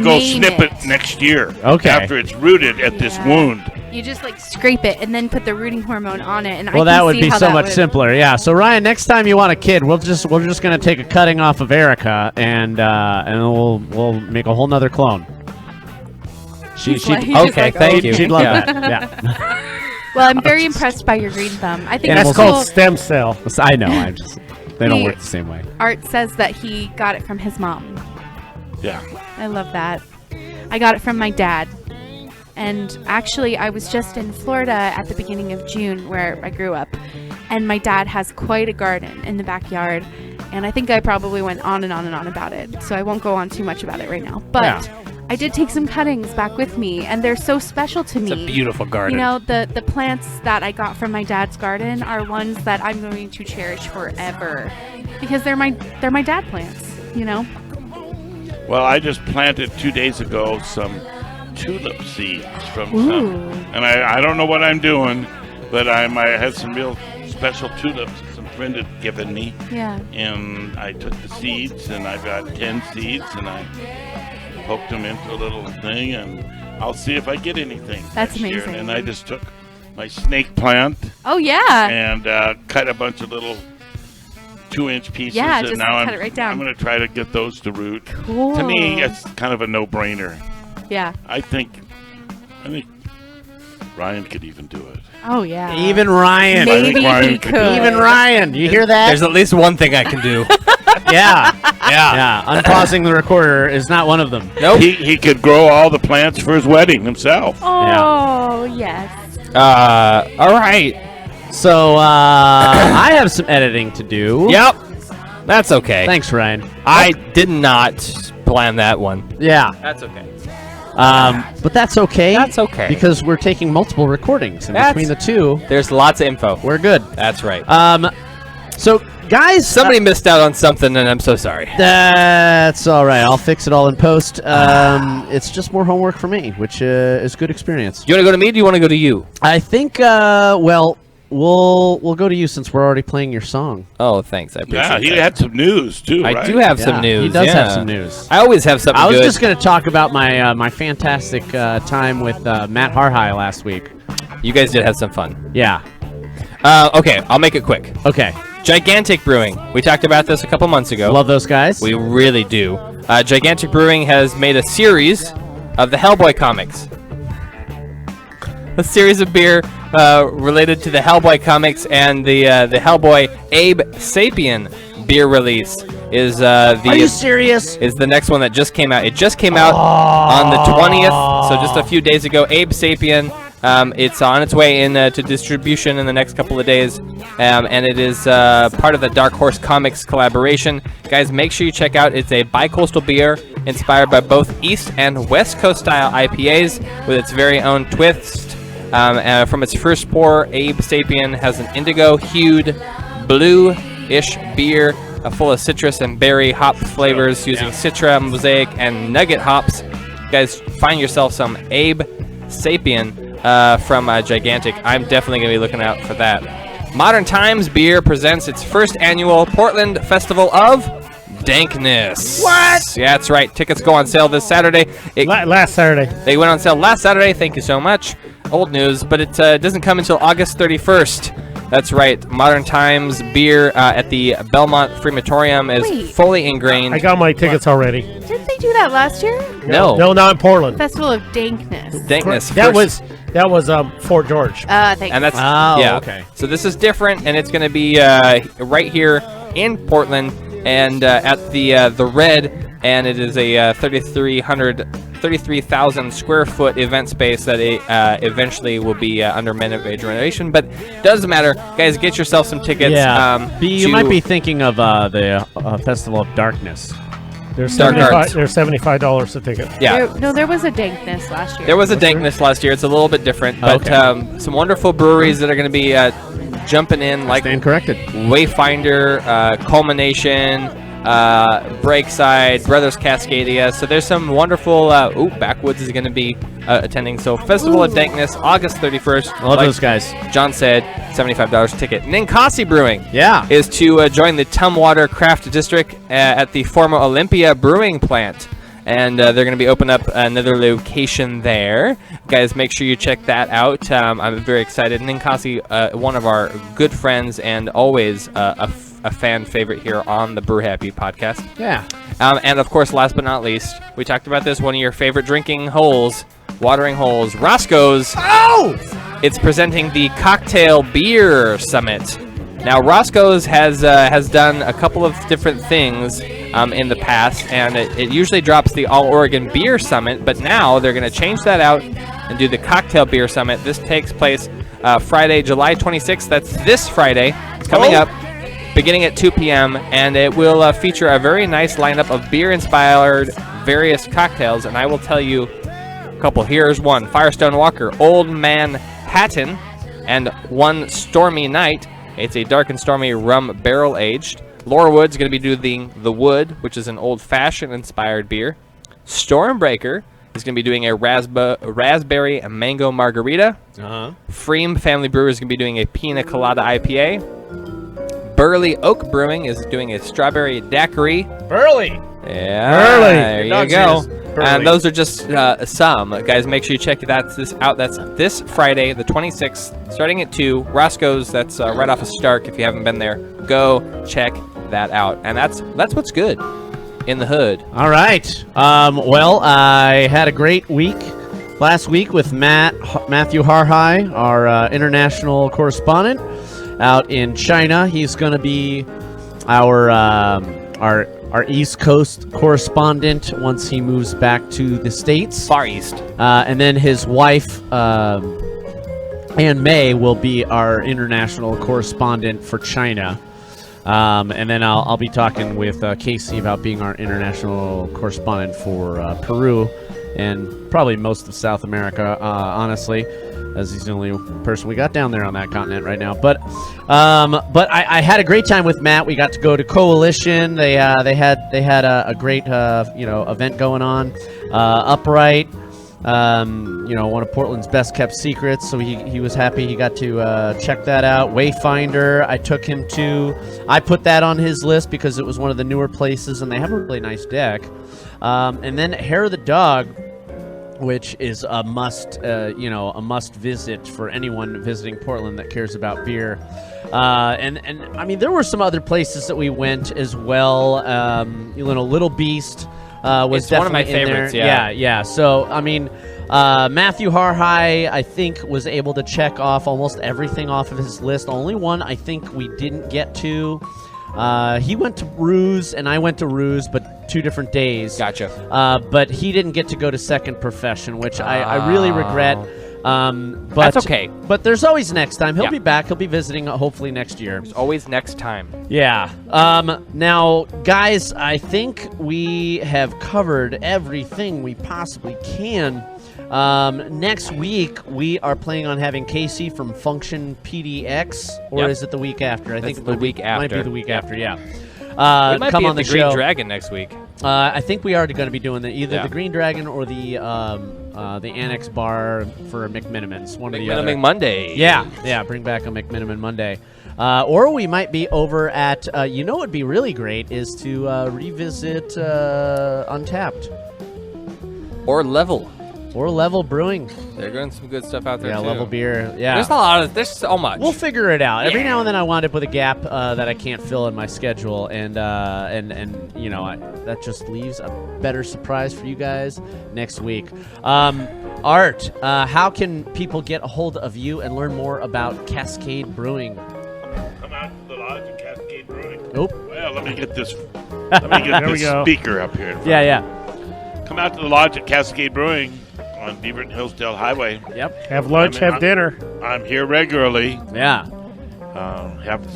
go snip it next year. Okay. After it's rooted at this wound. You just like scrape it and then put the rooting hormone on it, and Well, that would be so much simpler. Yeah. So Ryan, next time you want a kid, we're just gonna take a cutting off of Erica, and we'll make a whole nother clone. Okay, thank you. She'd love that. Yeah. Well, I'm very impressed by your green thumb. I think that's called stem cell. I know. They don't work the same way. Art says that he got it from his mom. Yeah. I love that. I got it from my dad. And actually, I was just in Florida at the beginning of June, where I grew up. And my dad has quite a garden in the backyard. And I think I probably went on and on and on about it. So I won't go on too much about it right now. But I did take some cuttings back with me, and they're so special to me. It's a beautiful garden. You know, the plants that I got from my dad's garden are ones that I'm going to cherish forever, because they're my dad plants, you know? Well, I just planted 2 days ago some tulip seeds from some, and I don't know what I'm doing, but I had some real special tulips some friend had given me. Yeah. And I took the seeds, and I've got 10 seeds, and I poked them into a little thing, and I'll see if I get anything. That's next year. amazing. And I just took my snake plant. Oh yeah. And cut a bunch of little 2-inch pieces. Yeah, and just now cut it right down. I'm going to try to get those to root. Cool. To me, it's kind of a no-brainer. Yeah. I think Ryan could even do it. Oh yeah. Even Ryan. Maybe he could. Even Ryan. You hear that? There's at least one thing I can do. Yeah. Unpausing the recorder is not one of them. Nope. He could grow all the plants for his wedding himself. Oh yes. All right. So I have some editing to do. Yep. That's okay. Thanks, Ryan. I did not plan that one. Yeah. That's okay. But that's okay. That's okay. Because we're taking multiple recordings, and between the two, there's lots of info. We're good. That's right. So, guys, somebody missed out on something, and I'm so sorry. That's all right. I'll fix it all in post. It's just more homework for me, which is good experience. Do you want to go to me, or do you want to go to you? I think. We'll go to you since we're already playing your song. Oh, thanks. I appreciate Yeah, he that. had some news too. I right? do have some news. He does have some news. I always have something I was good. just going to talk about my my fantastic time with Matt Harhai last week. You guys did have some fun. Yeah. Okay, I'll make it quick. Okay. Gigantic Brewing. We talked about this a couple months ago. Love those guys. We really do. Gigantic Brewing has made a series of the Hellboy comics. A series of beer related to the Hellboy comics, and the Hellboy Abe Sapien beer release is Are you serious? Is the next one that just came out. It just came out on the 20th, so just a few days ago. Abe Sapien. It's on its way to distribution in the next couple of days, and it is part of the Dark Horse Comics collaboration. Guys, make sure you check out. It's a bi-coastal beer inspired by both East and West Coast style IPAs with its very own twist. From its first pour, Abe Sapien has an indigo-hued, blue-ish beer full of citrus and berry hop flavors using Citra, Mosaic, and Nugget hops. You guys, find yourself some Abe Sapien from Gigantic. I'm definitely going to be looking out for that. Modern Times Beer presents its first annual Portland Festival of Dankness. What? Yeah, that's right. Tickets go on sale this Saturday. Last Saturday. They went on sale last Saturday. Thank you so much. Old news, but it doesn't come until August 31st. That's right. Modern Times Beer at the Belmont Frematorium is fully ingrained. I got my tickets already. Didn't they do that last year? No, not in Portland. Festival of Dankness. Dankness. That was Fort George. Thanks. And that's okay. So this is different, and it's going to be right here in Portland, and at the Red, and it is a 3,300 33,000 square foot event space that eventually will be under major renovation. But doesn't matter, guys. Get yourself some tickets. Yeah. You might be thinking of the Festival of Darkness. They're $75 a ticket. Yeah. There was a Dankness last year. There was a Dankness last year. It's a little bit different, but some wonderful breweries that are going to be jumping in, like Stand corrected. Wayfinder, Culmination, Breakside, Brothers Cascadia. So there's some wonderful. Backwoods is going to be attending. So Festival of Dankness, August 31st. I love those guys. John said $75 a ticket. Ninkasi Brewing, is to join the Tumwater Craft District at the former Olympia Brewing Plant. And they're going to be opening up another location there. Guys, make sure you check that out. I'm very excited. Ninkasi, one of our good friends and always a fan favorite here on the Brew Happy podcast. Yeah. And of course, last but not least, we talked about this, one of your favorite drinking holes, watering holes, Roscoe's. It's presenting the Cocktail Beer Summit. Now, Roscoe's has done a couple of different things in the past, and it usually drops the All Oregon Beer Summit, but now they're going to change that out and do the Cocktail Beer Summit. This takes place Friday, July 26th. That's this Friday. It's coming up, beginning at 2 p.m., and it will feature a very nice lineup of beer-inspired various cocktails, and I will tell you a couple. Here's one: Firestone Walker, Old Manhattan, and one Stormy Night. It's a dark and stormy rum barrel-aged. Laurelwood's going to be doing the Wood, which is an old-fashioned inspired beer. Stormbreaker is going to be doing a raspberry and mango margarita. Freem Family Brewer is going to be doing a pina colada IPA. Burley Oak Brewing is doing a strawberry daiquiri. Burley. Yeah, there you go. And those are just some. Guys, make sure you check that out. That's this Friday, the 26th, starting at 2. Roscoe's, that's right off of Stark. If you haven't been there, go check that out. And that's what's good in the hood. All right. Well, I had a great week last week with Matthew Harhai, our international correspondent out in China. He's going to be our East Coast correspondent once he moves back to the States. Far East. And then his wife, Ann May, will be our international correspondent for China. And then I'll be talking with Casey about being our international correspondent for Peru and probably most of South America, honestly, as he's the only person we got down there on that continent right now. But I had a great time with Matt. We got to go to Coalition. They had a great event going on. Upright, one of Portland's best kept secrets. So he was happy he got to check that out. Wayfinder, I took him to. I put that on his list because it was one of the newer places, and they have a really nice deck. And then Hair of the Dog, which is a must visit for anyone visiting Portland that cares about beer. And I mean, there were some other places that we went as well. Little Beast was it's one of my favorites. Yeah. So I mean, Matthew Harhai, I think, was able to check off almost everything off of his list. Only one I think we didn't get to. He went to Ruse and I went to Ruse, but 2 different days. Gotcha. But he didn't get to go to Second Profession, which I really regret. But that's okay. But there's always next time. He'll be back. He'll be visiting hopefully next year. There's always next time. Yeah. Now, guys, I think we have covered everything we possibly can. Next week, we are planning on having Casey from Function PDX, or is it the week after? I think the week after. Might be the week after, yeah. We might come be on at the show. Green Dragon next week. I think we are going to be doing either the Green Dragon or the Annex Bar for McMinimans. One or the other. McMiniman Monday. Yeah. Bring back a McMiniman Monday. Or we might be over at. What would be really great is to revisit Untapped or Level. Or Level Brewing. They're doing some good stuff out there, too. Level Beer. Yeah. There's so much. We'll figure it out. Every now and then I wind up with a gap that I can't fill in my schedule, and that just leaves a better surprise for you guys next week. Art, how can people get a hold of you and learn more about Cascade Brewing? Come out to the lodge at Cascade Brewing. Nope. Well, let me get this. Let me get this speaker up here. Yeah. Come out to the lodge at Cascade Brewing on Beaverton Hillsdale Highway. Yep. Have lunch, have dinner. I'm here regularly. Yeah. Have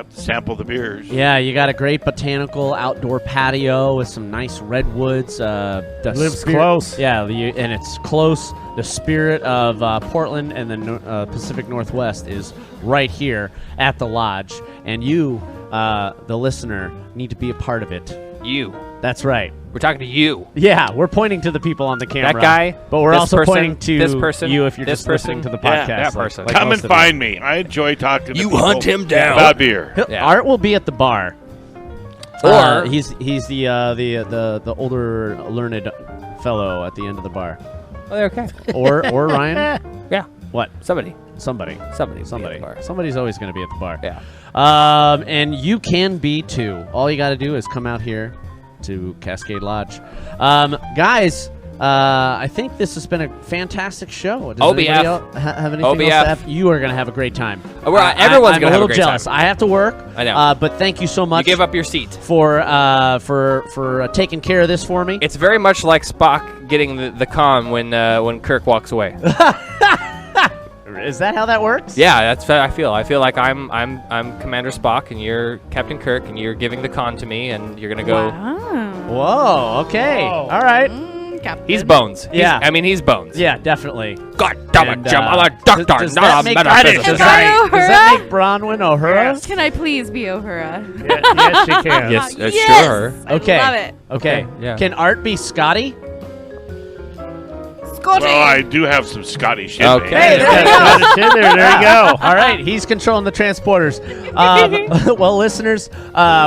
to sample the beers. Yeah, you got a great botanical outdoor patio with some nice redwoods. Lives close. Yeah, and it's close. The spirit of Portland and the Pacific Northwest is right here at the lodge. And you, the listener, need to be a part of it. You. That's right. We're talking to you. Yeah, we're pointing to the people on the camera. That guy. But we're this also person, pointing to this person, you if you're this just person, listening to the podcast. Yeah, that person. Come and find me. I enjoy talking to You people hunt him down. about beer. Yeah. Art will be at the bar. Or he's the older learned fellow at the end of the bar. Oh, okay. Or Ryan. Yeah. What? Somebody. Somebody's always going to be at the bar. Yeah. And you can be too. All you got to do is come out here to Cascade Lodge. Guys, I think this has been a fantastic show. Does OBF. anybody else have anything OBF. else to have? You are going to have a great time. Everyone's I'm going to have a little great jealous. time. I have to work. I know. But thank you so much. You give up your seat for taking care of this for me. It's very much like Spock getting the con when Kirk walks away. Is that how that works? Yeah, that's what I feel. I feel like I'm Commander Spock and you're Captain Kirk and you're giving the con to me and you're gonna go. Wow. Whoa. Okay. All right. Captain. He's Bones. Yeah. He's Bones. Yeah, definitely. God damn it, Jim! I'm a doctor, does not that a make- metaphysics. Does Uhura? that make Bronwyn Uhura? Can I please be Uhura? Yes, you can. Yes, Yes! sure. Okay. I love it. Okay. Yeah. Can Art be Scotty? Scotty. Well, I do have some Scottish in Okay. me. Hey, there you go. There you go. All right, he's controlling the transporters. Well, listeners,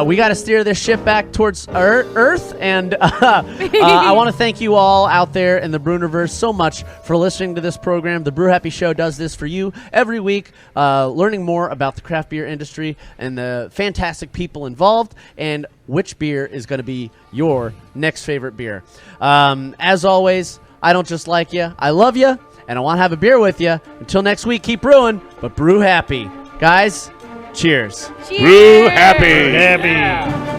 we got to steer this ship back towards Earth, and I want to thank you all out there in the Brewniverse so much for listening to this program. The Brew Happy Show does this for you every week, learning more about the craft beer industry and the fantastic people involved, and which beer is going to be your next favorite beer. As always, I don't just like you, I love you, and I want to have a beer with you. Until next week, keep brewing, but brew happy. Guys, cheers. Brew happy. Happy.